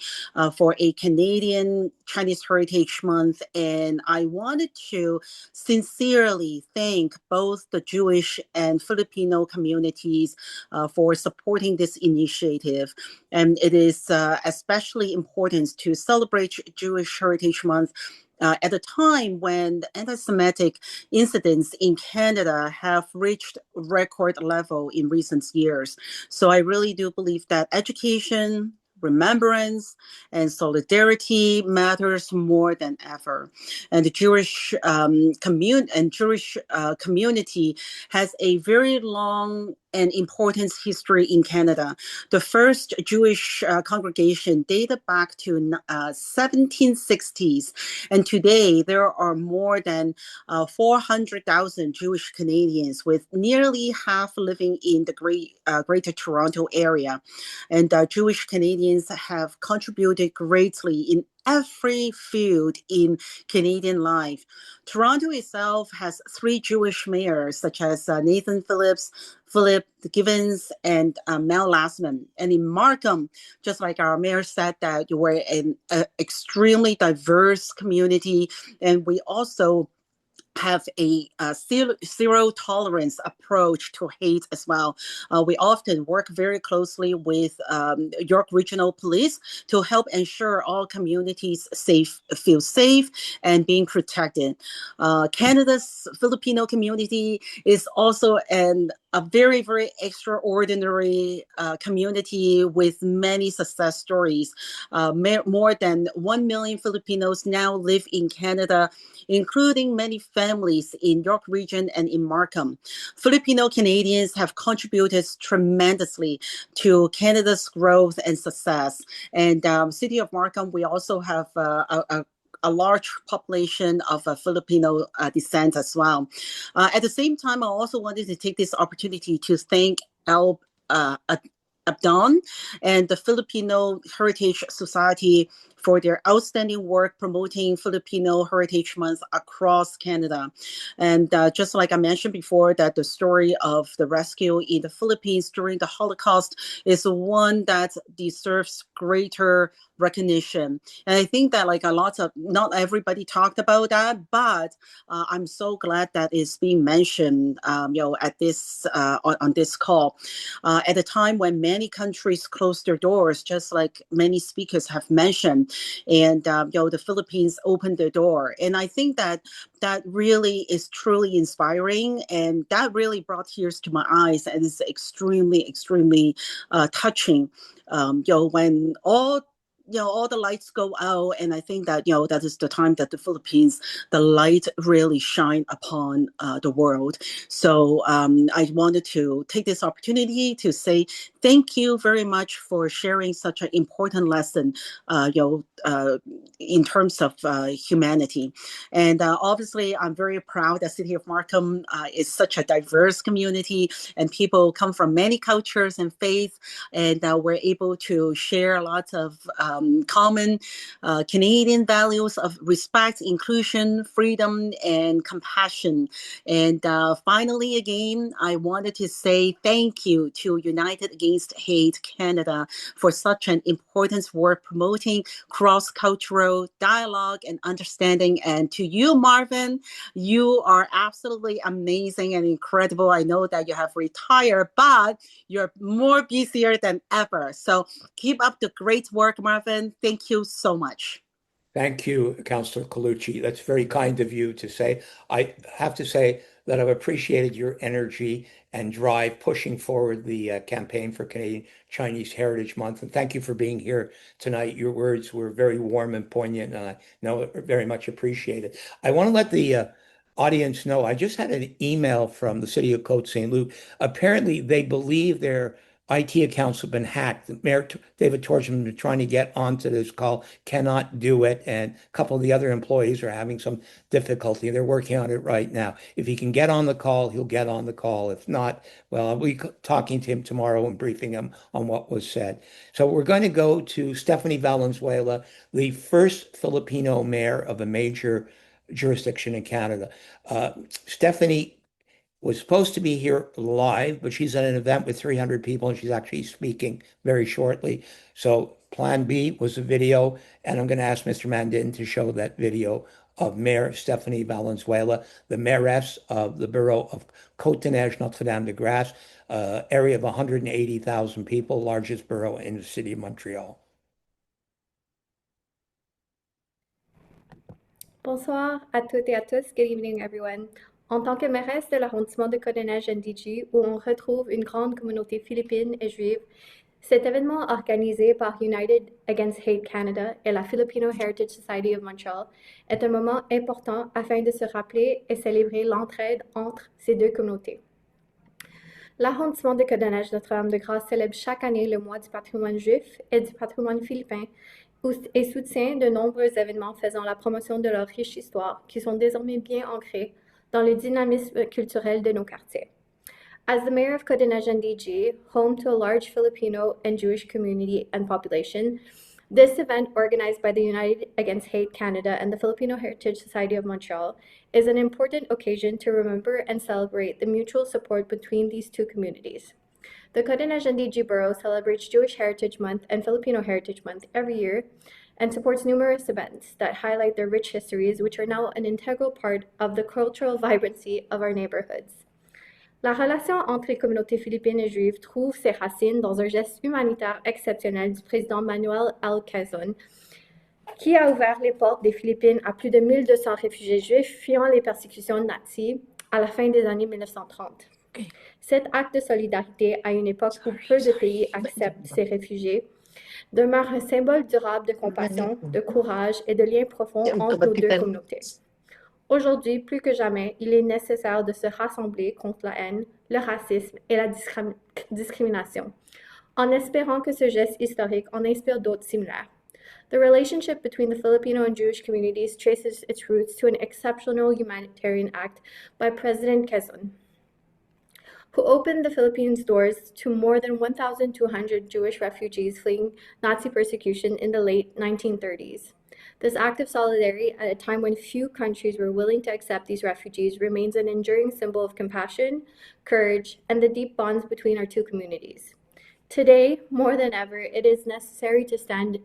for a Canadian Chinese Heritage Month. And I wanted to sincerely thank both the Jewish and Filipino communities for supporting this initiative. And it is especially important to celebrate Jewish Heritage Month at a time when anti-Semitic incidents in Canada have reached record level in recent years. So I really do believe that education, remembrance, and solidarity matters more than ever. And the Jewish community has a very long and important history in Canada. The first Jewish congregation dated back to 1760s, and today there are more than 400,000 Jewish Canadians, with nearly half living in the Greater Toronto area. And Jewish Canadians have contributed greatly in every field in Canadian life. Toronto itself has 3 Jewish mayors, such as Nathan Philip Givens, and Mel Lassman. And in Markham, just like our mayor said, that you were an extremely diverse community, and we also have a zero tolerance approach to hate as well. We often work very closely with York Regional Police to help ensure all communities feel safe and being protected. Canada's Filipino community is also a very, very extraordinary community with many success stories. More than 1 million Filipinos now live in Canada, including many families in York Region and in Markham. Filipino Canadians have contributed tremendously to Canada's growth and success. And City of Markham, we also have a large population of Filipino descent as well. At the same time, I also wanted to take this opportunity to thank Abdon and the Filipino Heritage Society for their outstanding work promoting Filipino Heritage Month across Canada. And just like I mentioned before, that the story of the rescue in the Philippines during the Holocaust is one that deserves greater recognition. And I think that like a lot of, not everybody talked about that, but I'm so glad that it's being mentioned, at this on this call. At a time when many countries closed their doors, just like many speakers have mentioned, and the Philippines opened their door. And I think that that really is truly inspiring, and that really brought tears to my eyes, and it's extremely, extremely touching. When all the lights go out, and I think that that is the time that the Philippines, the light really shine upon the world. So I wanted to take this opportunity to say thank you very much for sharing such an important lesson, in terms of humanity. And obviously, I'm very proud that City of Markham is such a diverse community, and people come from many cultures and faiths, and we're able to share lots of common Canadian values of respect, inclusion, freedom, and compassion. And finally, again, I wanted to say thank you to United Against Hate Canada for such an important work promoting cross-cultural dialogue and understanding. And to you, Marvin, you are absolutely amazing and incredible. I know that you have retired, but you're more busier than ever. So keep up the great work, Marvin. Thank you so much. Thank you, Councillor Colucci. That's very kind of you to say. I have to say that I've appreciated your energy and drive pushing forward the campaign for Canadian Chinese Heritage Month. And thank you for being here tonight. Your words were very warm and poignant, and I know very much appreciated. I want to let the audience know, I just had an email from the city of Côte Saint-Luc. Apparently, they believe their IT accounts have been hacked. Mayor David Torcham has been trying to get onto this call, cannot do it, and a couple of the other employees are having some difficulty. They're working on it right now. If he can get on the call, he'll get on the call. If not, well, I'll be talking to him tomorrow and briefing him on what was said. So we're going to go to Stephanie Valenzuela, the first Filipino mayor of a major jurisdiction in Canada. Stephanie was supposed to be here live, but she's at an event with 300 people and she's actually speaking very shortly. So plan B was a video, and I'm going to ask Mr. Mandin to show that video of Mayor Stephanie Valenzuela, the mayoress of the borough of Côte-des-Neiges, Notre-Dame-de-Grâce, area of 180,000 people, largest borough in the city of Montreal. Bonsoir à toutes et à tous. Good evening, everyone. En tant que mairesse de l'arrondissement de Côte-des-Neiges-NDG, où on retrouve une grande communauté philippine et juive, cet événement organisé par United Against Hate Canada et la Filipino Heritage Society of Montreal est un moment important afin de se rappeler et célébrer l'entraide entre ces deux communautés. L'arrondissement de Côte-des-Neiges Notre-Dame-de-Grâce célèbre chaque année le mois du patrimoine juif et du patrimoine philippin et soutient de nombreux événements faisant la promotion de leur riche histoire qui sont désormais bien ancrés dans le dynamisme culturel de nos quartiers. As the mayor of Côte-des-Neiges-NDG, home to a large Filipino and Jewish community and population, this event, organized by the United Against Hate Canada and the Filipino Heritage Society of Montreal, is an important occasion to remember and celebrate the mutual support between these two communities. The Côte-des-Neiges-NDG borough celebrates Jewish Heritage Month and Filipino Heritage Month every year and supports numerous events that highlight their rich histories, which are now an integral part of the cultural vibrancy of our neighborhoods. La relation entre les communautés philippines et juives trouve ses racines dans un geste humanitaire exceptionnel du président Manuel L. Quezon, qui a ouvert les portes des Philippines à plus de 1200 réfugiés juifs fuyant les persécutions nazies à la fin des années 1930. Cet acte de solidarité, à une époque où peu de pays acceptent ces réfugiés, demeure un symbole durable de compassion, de courage et de lien profond entre nos deux communautés. Aujourd'hui, plus que jamais, il est nécessaire de se rassembler contre la haine, le racisme et la discrimination, en espérant que ce geste historique en inspire d'autres similaires. The relationship between the Filipino and Jewish communities traces its roots to an exceptional humanitarian act by President Quezon. who opened the Philippines' doors to more than 1,200 Jewish refugees fleeing Nazi persecution in the late 1930s. This act of solidarity at a time when few countries were willing to accept these refugees remains an enduring symbol of compassion, courage, and the deep bonds between our two communities. Today, more than ever, it is necessary to stand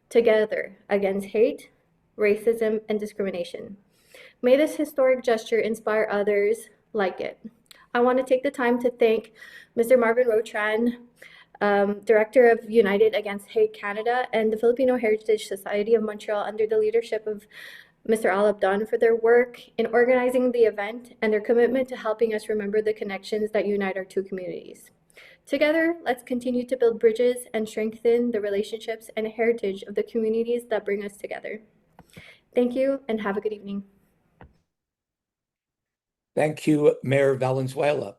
together against hate, racism, and discrimination. May this historic gesture inspire others like it. I want to take the time to thank Mr. Marvin Rotran, Director of United Against Hate Canada, and the Filipino Heritage Society of Montreal under the leadership of Mr. Al Abdon for their work in organizing the event and their commitment to helping us remember the connections that unite our two communities. Together, let's continue to build bridges and strengthen the relationships and heritage of the communities that bring us together. Thank you and have a good evening. Thank you, Mayor Valenzuela.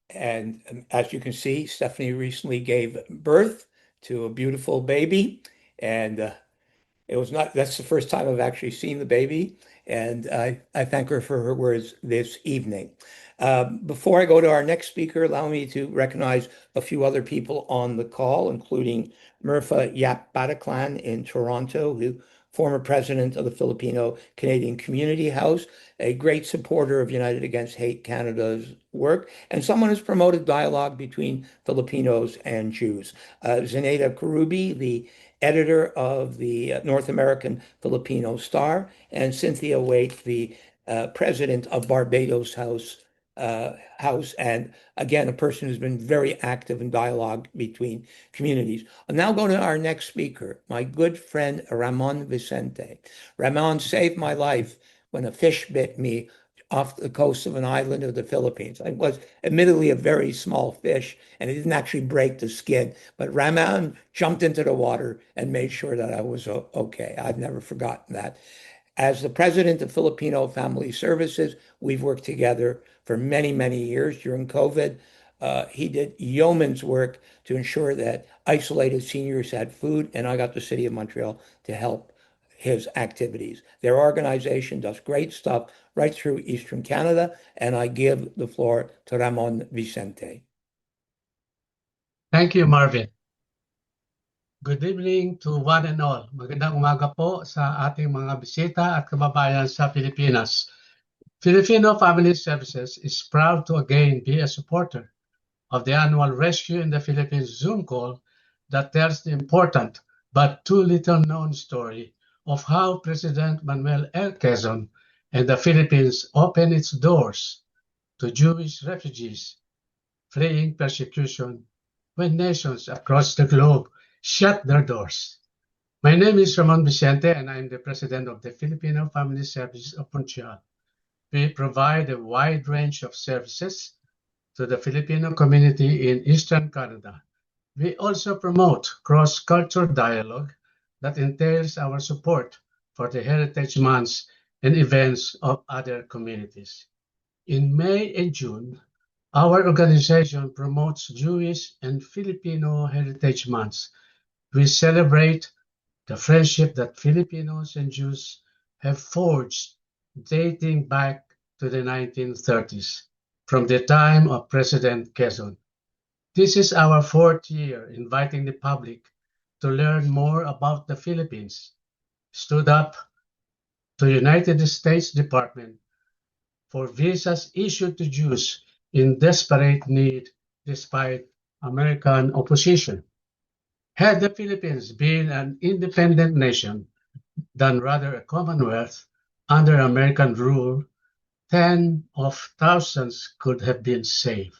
And as you can see, Stephanie recently gave birth to a beautiful baby. And that's the first time I've actually seen the baby. And I thank her for her words this evening. Before I go to our next speaker, allow me to recognize a few other people on the call, including Murpha Yap Bataclan in Toronto, who former president of the Filipino Canadian Community House, a great supporter of United Against Hate Canada's work, and someone who's promoted dialogue between Filipinos and Jews. Zenaida Karubi, the editor of the North American Filipino Star, and Cynthia Waite, the president of Barbados House, and again, a person who's been very active in dialogue between communities. I'll now go to our next speaker, my good friend Ramon Vicente. Ramon saved my life when a fish bit me off the coast of an island of the Philippines. It was admittedly a very small fish, and it didn't actually break the skin, but Ramon jumped into the water and made sure that I was okay. I've never forgotten that. As the president of Filipino Family Services, we've worked together for many, many years. During COVID, he did yeoman's work to ensure that isolated seniors had food, and I got the city of Montreal to help his activities. Their organization does great stuff right through Eastern Canada, and I give the floor to Ramon Vicente. Thank you, Marvin. Good evening to one and all. Magandang umaga po sa ating mga bisita at kababayan sa Pilipinas. Filipino Family Services is proud to again be a supporter of the annual Rescue in the Philippines Zoom call that tells the important but too little known story of how President Manuel L. Quezon and the Philippines opened its doors to Jewish refugees fleeing persecution when nations across the globe shut their doors. My name is Ramon Vicente, and I'm the president of the Filipino Family Services of Montreal. We provide a wide range of services to the Filipino community in Eastern Canada. We also promote cross-cultural dialogue that entails our support for the Heritage Months and events of other communities. In May and June, our organization promotes Jewish and Filipino Heritage Months. We celebrate the friendship that Filipinos and Jews have forged dating back to the 1930s, from the time of President Quezon. This is our fourth year inviting the public to learn more about the Philippines. Stood up to United States Department for visas issued to Jews in desperate need despite American opposition. Had the Philippines been an independent nation, than rather a commonwealth under American rule, tens of thousands could have been saved.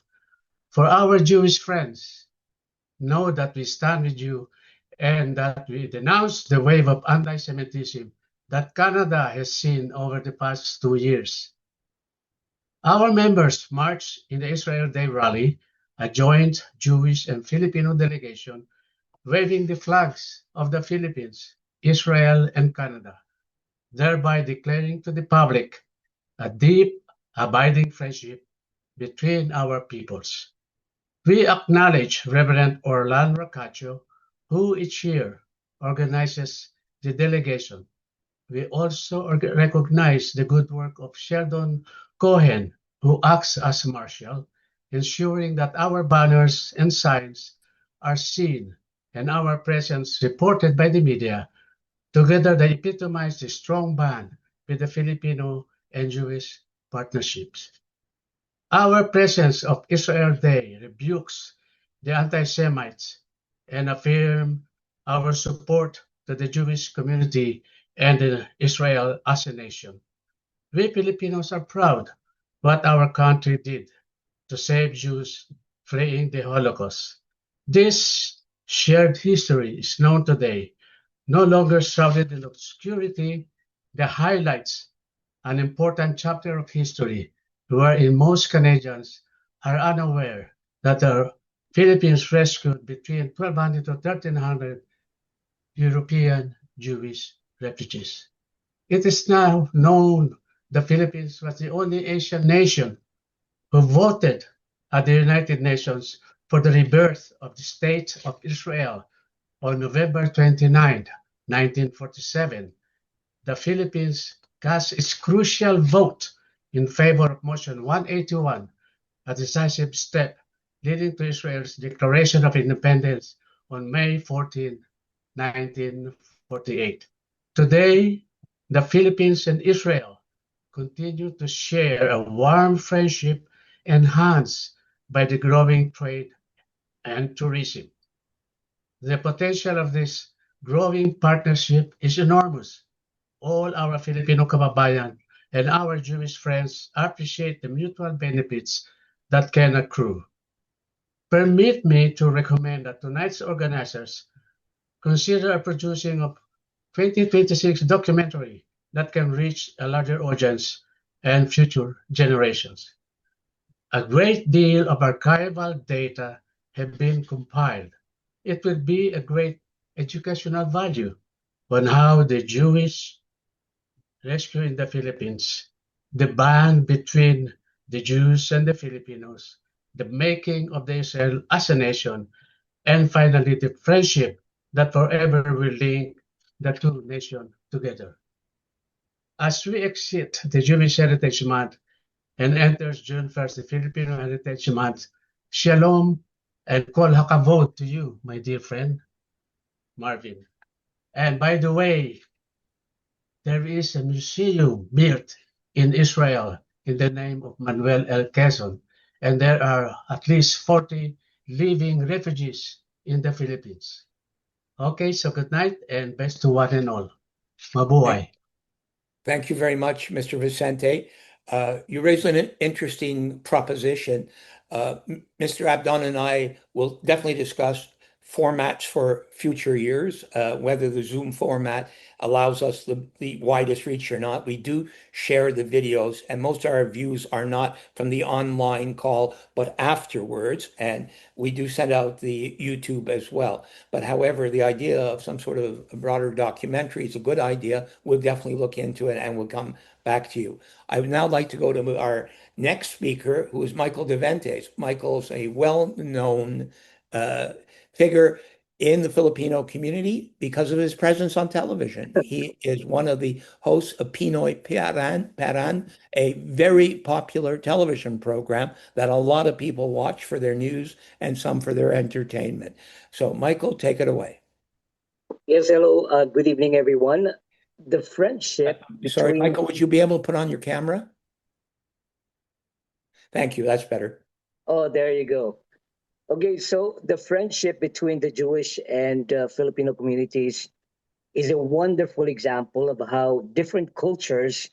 For our Jewish friends, know that we stand with you and that we denounce the wave of anti-Semitism that Canada has seen over the past 2 years. Our members marched in the Israel Day rally, a joint Jewish and Filipino delegation waving the flags of the Philippines, Israel, and Canada, thereby declaring to the public a deep, abiding friendship between our peoples. We acknowledge Reverend Orlando Rocaccio, who each year organizes the delegation. We also recognize the good work of Sheldon Cohen, who acts as marshal, ensuring that our banners and signs are seen and our presence reported by the media. Together, they epitomize the strong bond with the Filipino and Jewish partnerships. Our presence of Israel Day rebukes the anti-Semites and affirm our support to the Jewish community and Israel as a nation. We Filipinos are proud what our country did to save Jews fleeing the Holocaust. This shared history is known today, no longer shrouded in obscurity, that highlights an important chapter of history wherein most Canadians are unaware that the Philippines rescued between 1,200 to 1,300 European Jewish refugees. It is now known the Philippines was the only Asian nation who voted at the United Nations for the rebirth of the State of Israel on November 29, 1947. The Philippines cast its crucial vote in favor of Motion 181, a decisive step leading to Israel's declaration of independence on May 14, 1948. Today, the Philippines and Israel continue to share a warm friendship enhanced by the growing trade and tourism. The potential of this growing partnership is enormous. All our Filipino kababayan and our Jewish friends appreciate the mutual benefits that can accrue. Permit me to recommend that tonight's organizers consider producing a 2026 documentary that can reach a larger audience and future generations. A great deal of archival data have been compiled. It will be a great educational value on how the Jewish rescue in the Philippines, the bond between the Jews and the Filipinos, the making of the Israel as a nation, and finally the friendship that forever will link the two nations together. As we exit the Jewish Heritage Month and enters June 1st, the Filipino Heritage Month, Shalom and Kol HaKavod to you, my dear friend, Marvin. And by the way, there is a museum built in Israel in the name of Manuel L. Quezon, and there are at least 40 living refugees in the Philippines. Okay, so good night and best to one and all. Mabuhay. Thank you very much, Mr. Vicente. You raised an interesting proposition. Mr. Abdon and I will definitely discuss formats for future years, whether the Zoom format allows us the widest reach or not. We do share the videos, and most of our views are not from the online call, but afterwards, and we do send out the YouTube as well. But however, the idea of some sort of a broader documentary is a good idea. We'll definitely look into it and we'll come back to you. I would now like to go to our next speaker, who is Michael Deventes. Michael's a well-known figure in the Filipino community because of his presence on television. He is one of the hosts of Pinoy Paran, a very popular television program that a lot of people watch for their news and some for their entertainment. So, Michael, take it away. Yes, hello. Good evening, everyone. The friendship Sorry, between... Michael, would you be able to put on your camera? Thank you. That's better. Oh, there you go. Okay, so the friendship between the Jewish and Filipino communities is a wonderful example of how different cultures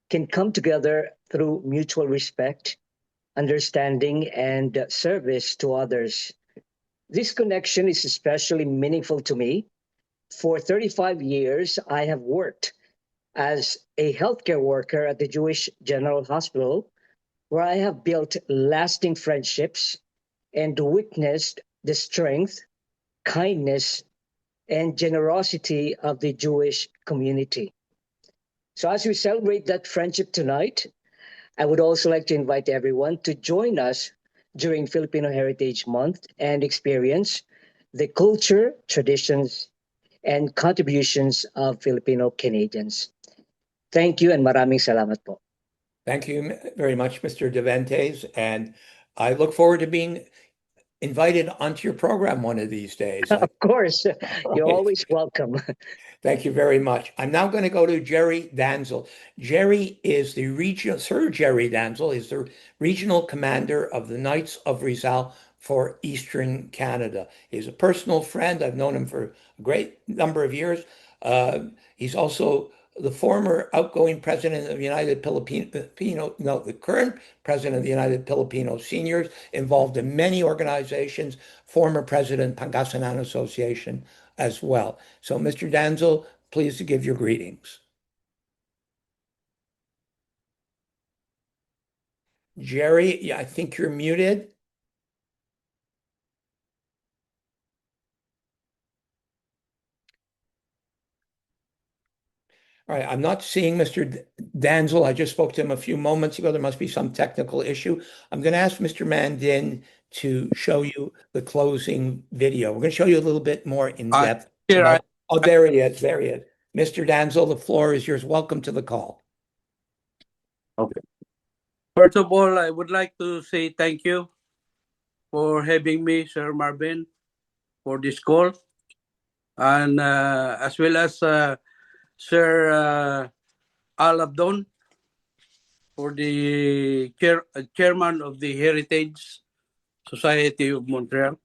can come together through mutual respect, understanding, and service to others. This connection is especially meaningful to me. For 35 years, I have worked as a healthcare worker at the Jewish General Hospital, where I have built lasting friendships and witnessed the strength, kindness, and generosity of the Jewish community. So as we celebrate that friendship tonight, I would also like to invite everyone to join us during Filipino Heritage Month and experience the culture, traditions, and contributions of Filipino Canadians. Thank you and maraming salamat po. Thank you very much, Mr. Deventes. And I look forward to being invited onto your program one of these days. Of course, you're Okay. always welcome. Thank you very much. I'm now going to go to Jerry Danzel. Jerry is the regional, Sir Jerry Danzel is the regional commander of the Knights of Rizal for Eastern Canada. He's a personal friend. I've known him for a great number of years. He's also the former outgoing president of United Filipino, no, the current president of the United Filipino Seniors, involved in many organizations, former president Pangasinan Association as well. So, Mr. Danzel, please to give your greetings. Jerry, yeah, I think you're muted. All right, I'm not seeing Mr. Danzel. I just spoke to him a few moments ago. There must be some technical issue. I'm going to ask Mr. Mandin to show you the closing video. We're going to show you a little bit more in depth. Oh, there he is. There he is. Mr. Danzel, the floor is yours. Welcome to the call. Okay. First of all, I would like to say thank you for having me, Sir Marvin, for this call, and as well as Sir Al Abdon for the chairman of the Heritage Society of Montreal.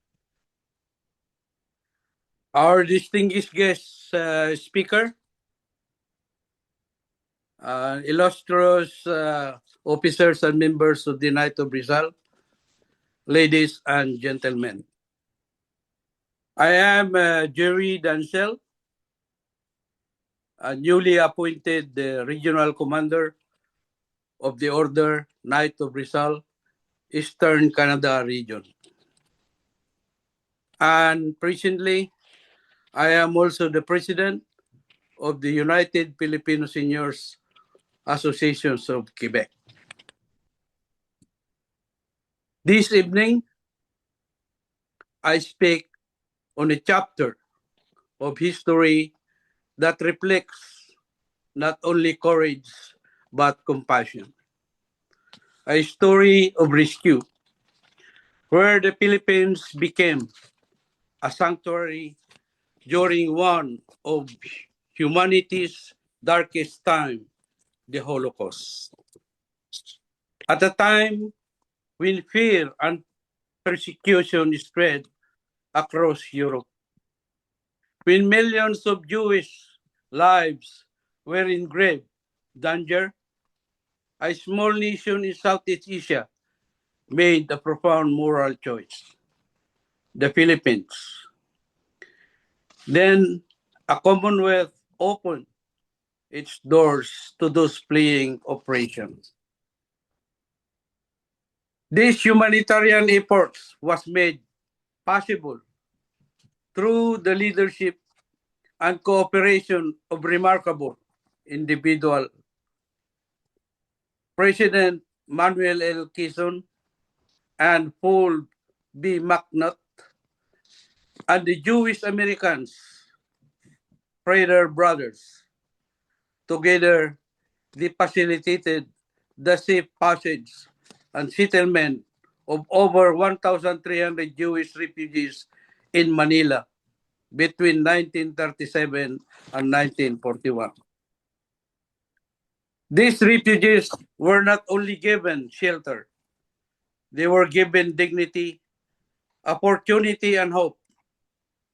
Our distinguished guest speaker, illustrious officers and members of the Knight of Rizal, ladies and gentlemen. I am Jerry Danzel, a newly appointed regional commander of the Order Knight of Rizal, Eastern Canada region. And presently, I am also the president of the United Filipino Seniors Associations of Quebec. This evening, I speak on a chapter of history that reflects not only courage, but compassion. A story of rescue, where the Philippines became a sanctuary during one of humanity's darkest time, the Holocaust. At a time when fear and persecution spread across Europe, when millions of Jewish lives were in grave danger, a small nation in Southeast Asia made a profound moral choice: the Philippines. Then a Commonwealth opened its doors to those fleeing operations. This humanitarian effort was made possible through the leadership and cooperation of remarkable individuals. President Manuel L. and Paul B. McNutt, and the Jewish Americans, Prater brothers. Together, they facilitated the safe passage and settlement of over 1,300 Jewish refugees in Manila between 1937 and 1941. These refugees were not only given shelter, they were given dignity, opportunity, and hope.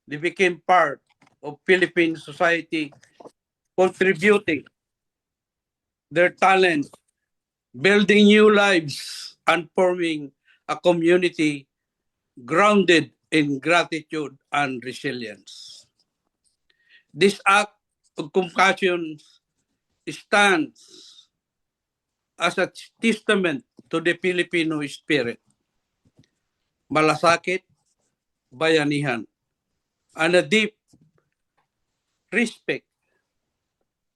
They became part of Philippine society, contributing their talent, building new lives, and forming a community grounded in gratitude and resilience. This act of compassion stands as a testament to the Filipino spirit, malasakit, bayanihan, and a deep respect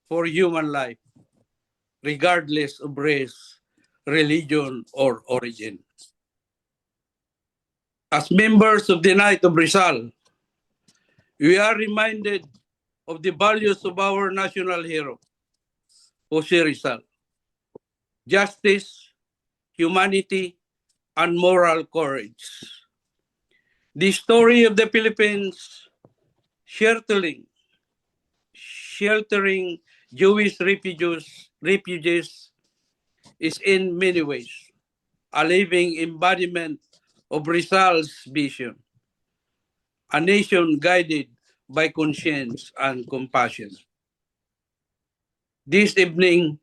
for human life, regardless of race, religion, or origin. As members of the Knight of Rizal, we are reminded of the values of our national hero, Jose Rizal: justice, humanity, and moral courage. The story of the Philippines sheltering Jewish refugees is in many ways a living embodiment of Rizal's vision, a nation guided by conscience and compassion. This evening,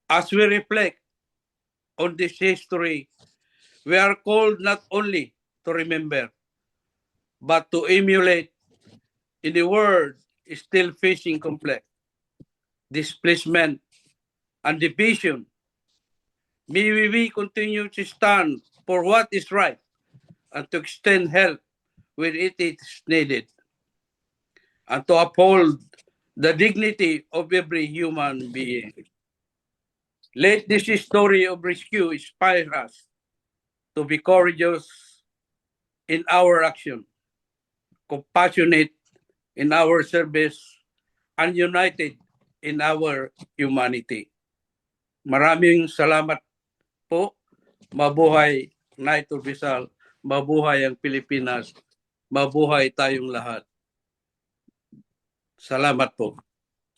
as we reflect on this history, we are called not only to remember, but to emulate in a world still facing conflict, displacement, and division. May we continue to stand for what is right and to extend help where it is needed, and to uphold the dignity of every human being. Let this story of rescue inspire us to be courageous in our action, compassionate in our service, and united in our humanity. Maraming salamat po. Mabuhay Knight of Rizal, mabuhay ang Pilipinas, mabuhay tayong lahat. Salamat po.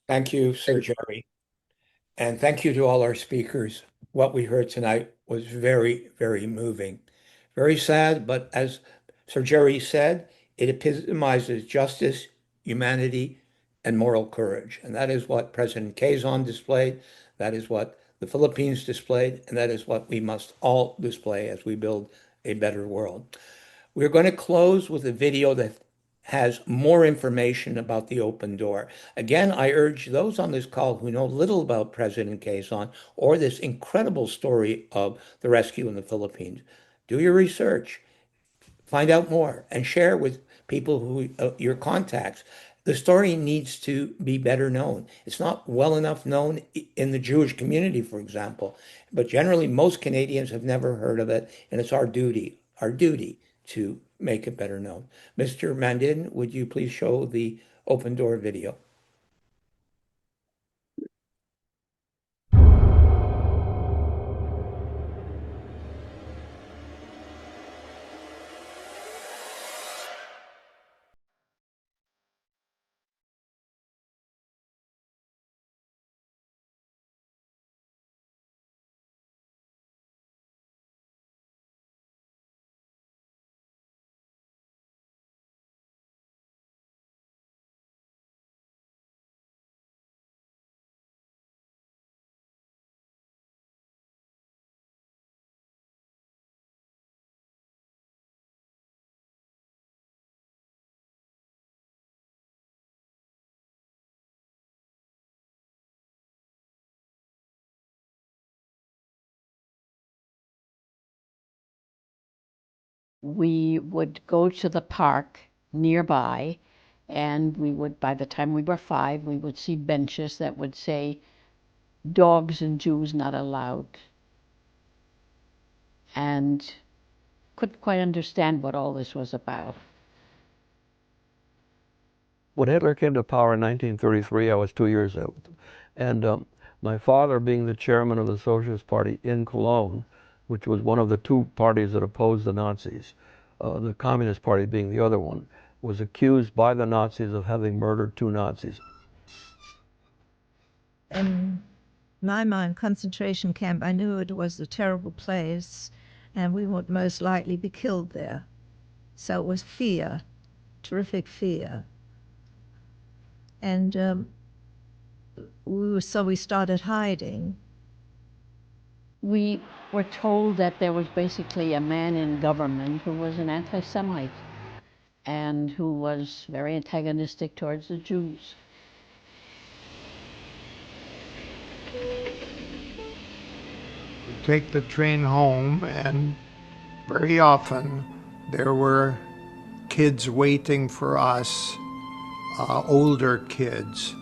Thank you, Sir Jerry. And thank you to all our speakers. What we heard tonight was very, very moving. Very sad, but as Sir Jerry said, it epitomizes justice, humanity, and moral courage. And that is what President Quezon displayed. That is what the Philippines displayed. And that is what we must all display as we build a better world. We're going to close with a video that has more information about the open door. Again, I urge those on this call who know little about President Quezon or this incredible story of the rescue in the Philippines, do your research, find out more, and share with people who your contacts. The story needs to be better known. It's not well enough known in the Jewish community, for example, but generally most Canadians have never heard of it, and it's our duty to make it better known. Mr. Mandin, would you please show the open door video? We would go to the park nearby, and we would, by the time we were 5, we would see benches that would say, "Dogs and Jews not allowed." And couldn't quite understand what all this was about. When Hitler came to power in 1933, I was 2 years old. And my father, being the chairman of the Socialist Party in Cologne, which was one of the 2 parties that opposed the Nazis, the Communist Party being the other one, was accused by the Nazis of having murdered 2 Nazis. In my mind, concentration camp, I knew it was a terrible place and we would most likely be killed there. So it was fear, terrific fear. And so we started hiding. We were told that there was basically a man in government who was an anti-Semite and who was very antagonistic towards the Jews. We take the train home, and very often there were kids waiting for us, older kids,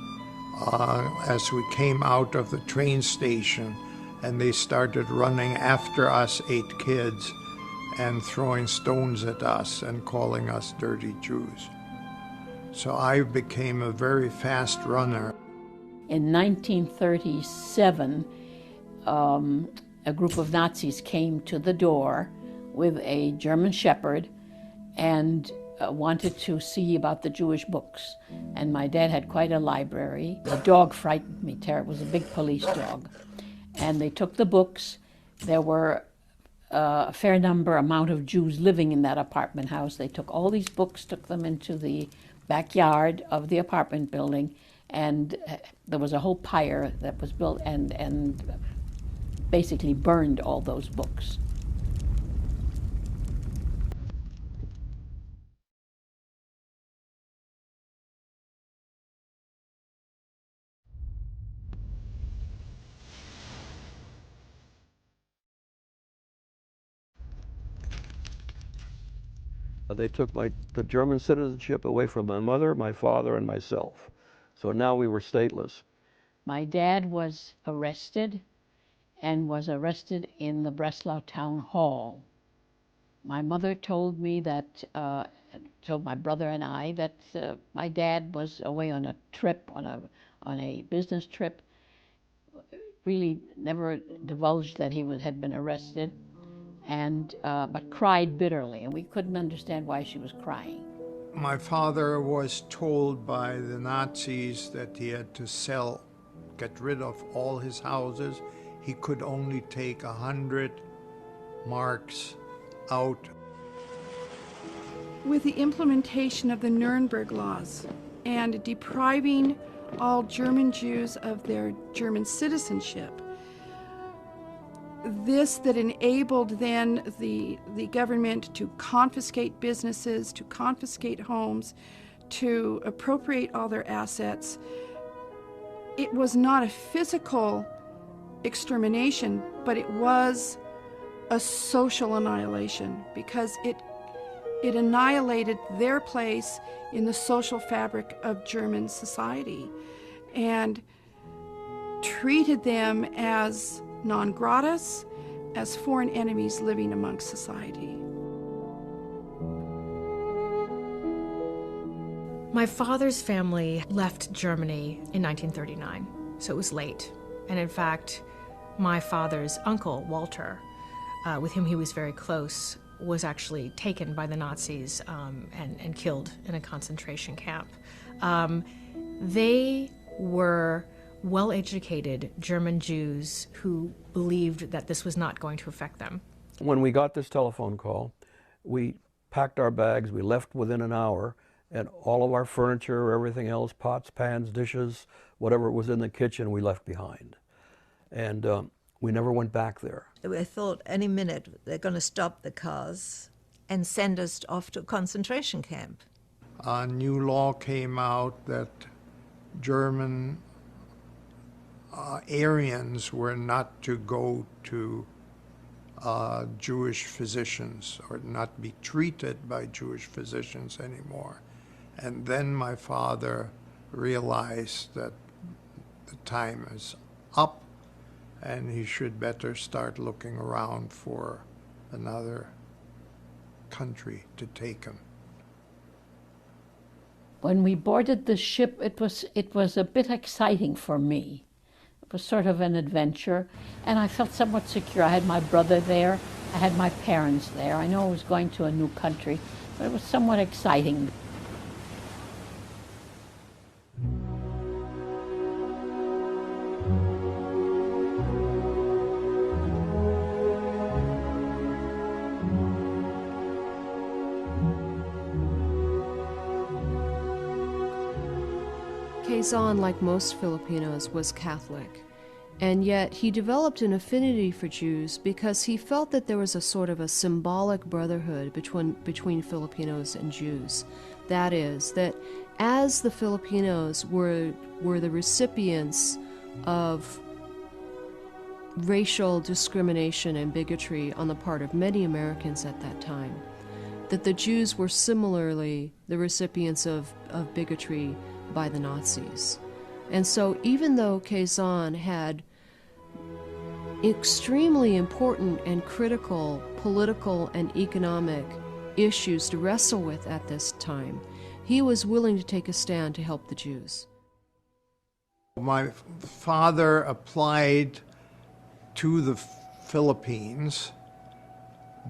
as we came out of the train station, and they started running after us, 8 kids, and throwing stones at us and calling us dirty Jews. So I became a very fast runner. In 1937, a group of Nazis came to the door with a German shepherd and wanted to see about the Jewish books. And my dad had quite a library. The dog frightened me terribly. It was a big police dog. And they took the books. There were a fair amount of Jews living in that apartment house. They took all these books, took them into the backyard of the apartment building, and there was a whole pyre that was built and basically burned all those books. They took the German citizenship away from my mother, my father, and myself. So now we were stateless. My dad was arrested and was arrested in the Breslau town hall. My mother told me that, told my brother and I that my dad was away on a trip, on a business trip. Really never divulged that he had been arrested, and but cried bitterly, and we couldn't understand why she was crying. My father was told by the Nazis that he had to get rid of all his houses. He could only take 100 marks out. With the implementation of the Nuremberg laws and depriving all German Jews of their German citizenship, this that enabled then the government to confiscate businesses, to confiscate homes, to appropriate all their assets. It was not a physical extermination, but it was a social annihilation, because it annihilated their place in the social fabric of German society and treated them as non gratis, as foreign enemies living amongst society. My father's family left Germany in 1939, so it was late. And in fact, my father's uncle, Walter, with whom he was very close, was actually taken by the Nazis and killed in a concentration camp. They were well-educated German Jews who believed that this was not going to affect them. When we got this telephone call, we packed our bags, we left within an hour, and all of our furniture, everything else, pots, pans, dishes, whatever was in the kitchen, we left behind. And we never went back there. I thought any minute they're going to stop the cars and send us off to a concentration camp. A new law came out that German Aryans were not to go to Jewish physicians or not be treated by Jewish physicians anymore. And then my father realized that the time is up and he should better start looking around for another country to take him. When we boarded the ship, it was a bit exciting for me. It was sort of an adventure, and I felt somewhat secure. I had my brother there, I had my parents there. I know I was going to a new country, but it was somewhat exciting. Quezon, like most Filipinos, was Catholic, and yet he developed an affinity for Jews because he felt that there was a sort of a symbolic brotherhood between Filipinos and Jews. That is, that as the Filipinos were the recipients of racial discrimination and bigotry on the part of many Americans at that time, that the Jews were similarly the recipients of bigotry by the Nazis. And so even though Quezon had extremely important and critical political and economic issues to wrestle with at this time, he was willing to take a stand to help the Jews. My father applied to the Philippines,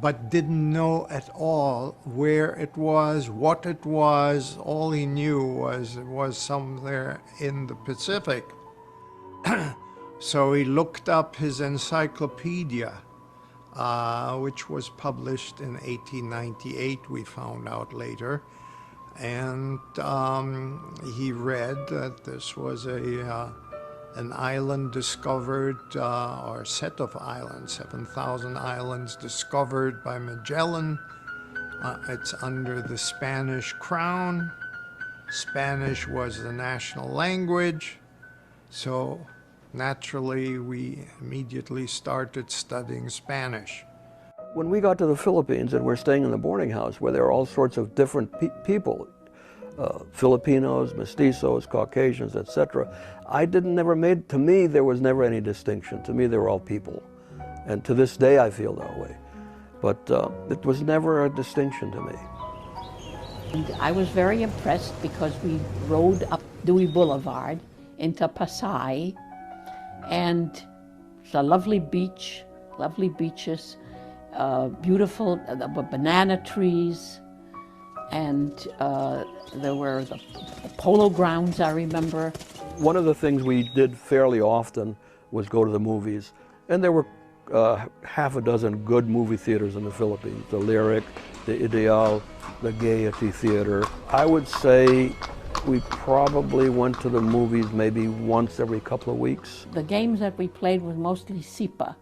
but didn't know at all where it was, what it was. All he knew was it was somewhere in the Pacific. So he looked up his encyclopedia, which was published in 1898, we found out later. And he read that this was an island discovered, or a set of islands, 7,000 islands discovered by Magellan. It's under the Spanish crown. Spanish was the national language. So naturally, we immediately started studying Spanish. When we got to the Philippines and we're staying in the boarding house where there are all sorts of different people, Filipinos, mestizos, Caucasians, etc. To me, there was never any distinction. To me, they were all people. And to this day, I feel that way. But it was never a distinction to me. And I was very impressed because we rode up Dewey Boulevard into Pasay, and it's a lovely beach, lovely beaches, beautiful banana trees, and there were the polo grounds, I remember. One of the things we did fairly often was go to the movies, and there were half a dozen good movie theaters in the Philippines, the Lyric, the Ideal, the Gaiety Theater. I would say we probably went to the movies maybe once every couple of weeks. The games that we played was mostly SIPA.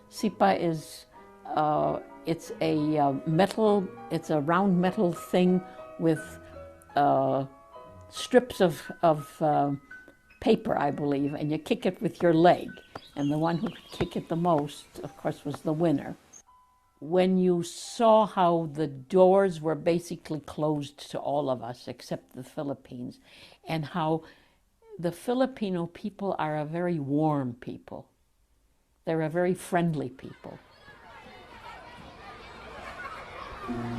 SIPA is it's a round metal thing with strips of paper, I believe, and you kick it with your leg. And the one who could kick it the most, of course, was the winner. When you saw how the doors were basically closed to all of us except the Philippines, and how the Filipino people are a very warm people. They're a very friendly people.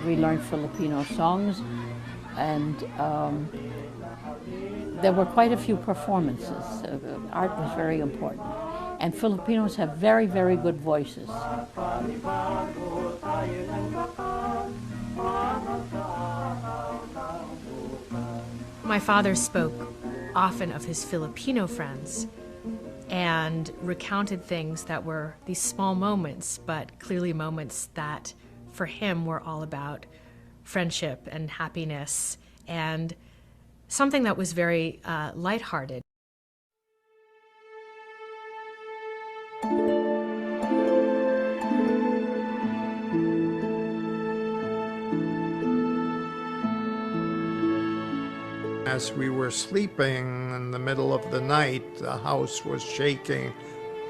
We learned Filipino songs, and there were quite a few performances. Art was very important. And Filipinos have very, very good voices. My father spoke often of his Filipino friends and recounted things that were these small moments, but clearly moments that for him were all about friendship and happiness and something that was very lighthearted. As we were sleeping in the middle of the night, the house was shaking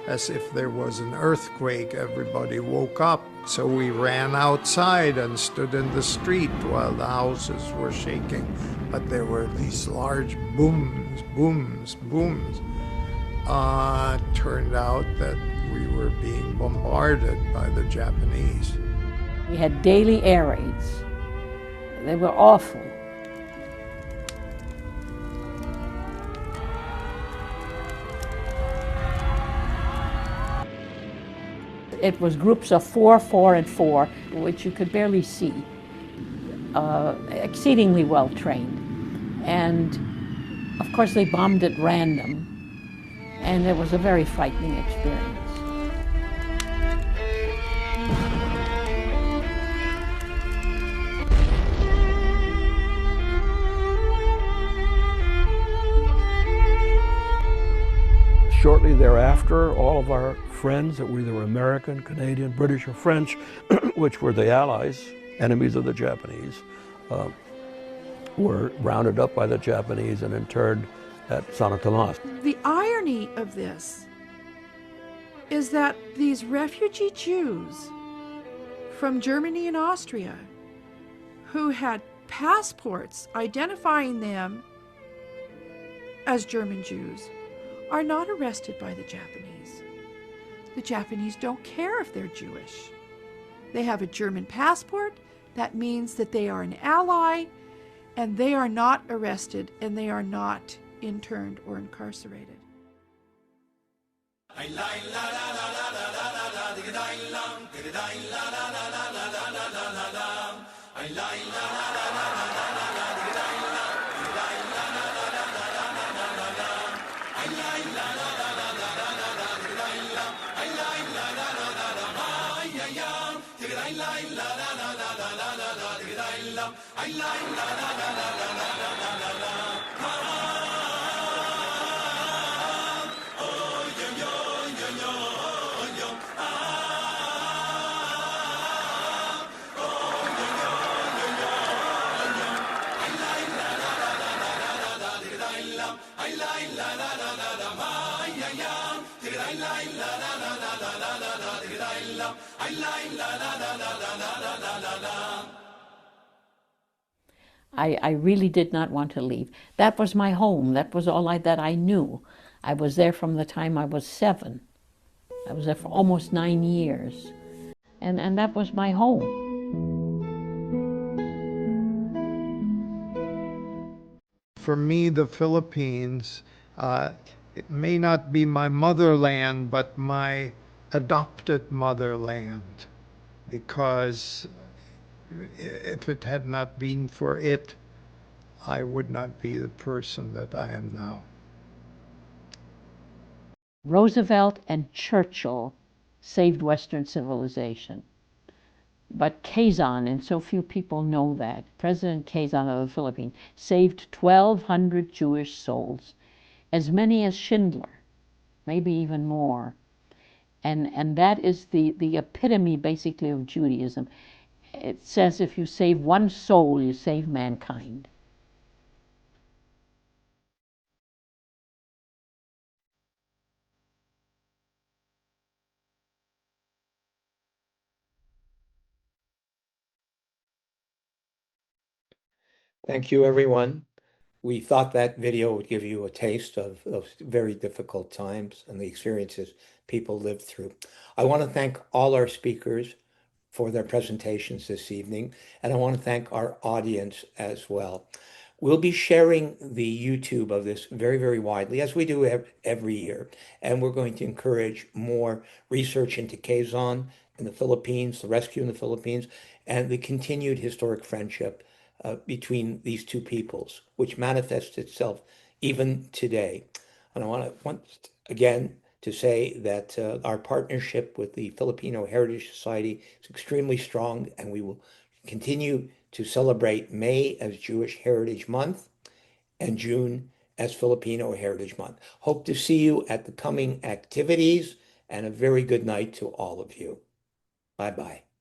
as if there was an earthquake. Everybody woke up. So we ran outside and stood in the street while the houses were shaking. But there were these large booms, booms, booms. It turned out that we were being bombarded by the Japanese. We had daily air raids. They were awful. It was groups of 4, 4, and 4, which you could barely see, exceedingly well trained. And of course they bombed at random, and it was a very frightening experience. Shortly thereafter, all of our friends that were either American, Canadian, British, or French, which were the Allies, enemies of the Japanese, were rounded up by the Japanese and interned at San Tomas. The irony of this is that these refugee Jews from Germany and Austria who had passports identifying them as German Jews are not arrested by the Japanese. The Japanese don't care if they're Jewish. They have a German passport. That means that they are an ally, and they are not arrested, and they are not interned or incarcerated. I really did not want to leave. That was my home. That was all that I knew. I was there from the time I was 7. I was there for almost 9 years. And that was my home. For me, the Philippines, it may not be my motherland, but my adopted motherland. Because if it had not been for it, I would not be the person that I am now. Roosevelt and Churchill saved Western civilization. But Quezon, and so few people know that, President Quezon of the Philippines saved 1,200 Jewish souls, as many as Schindler, maybe even more. And that is the epitome, basically, of Judaism. It says if you save one soul, you save mankind. Thank you, everyone. We thought that video would give you a taste of very difficult times and the experiences people lived through. I want to thank all our speakers for their presentations this evening, and I want to thank our audience as well. We'll be sharing the YouTube of this very, very widely, as we do every year, and we're going to encourage more research into Quezon in the Philippines, the rescue in the Philippines, and the continued historic friendship between these two peoples, which manifests itself even today. And I want to once again to say that our partnership with the Filipino Heritage Society is extremely strong, and we will continue to celebrate May as Jewish Heritage Month and June as Filipino Heritage Month. Hope to see you at the coming activities, and a very good night to all of you. Bye-bye.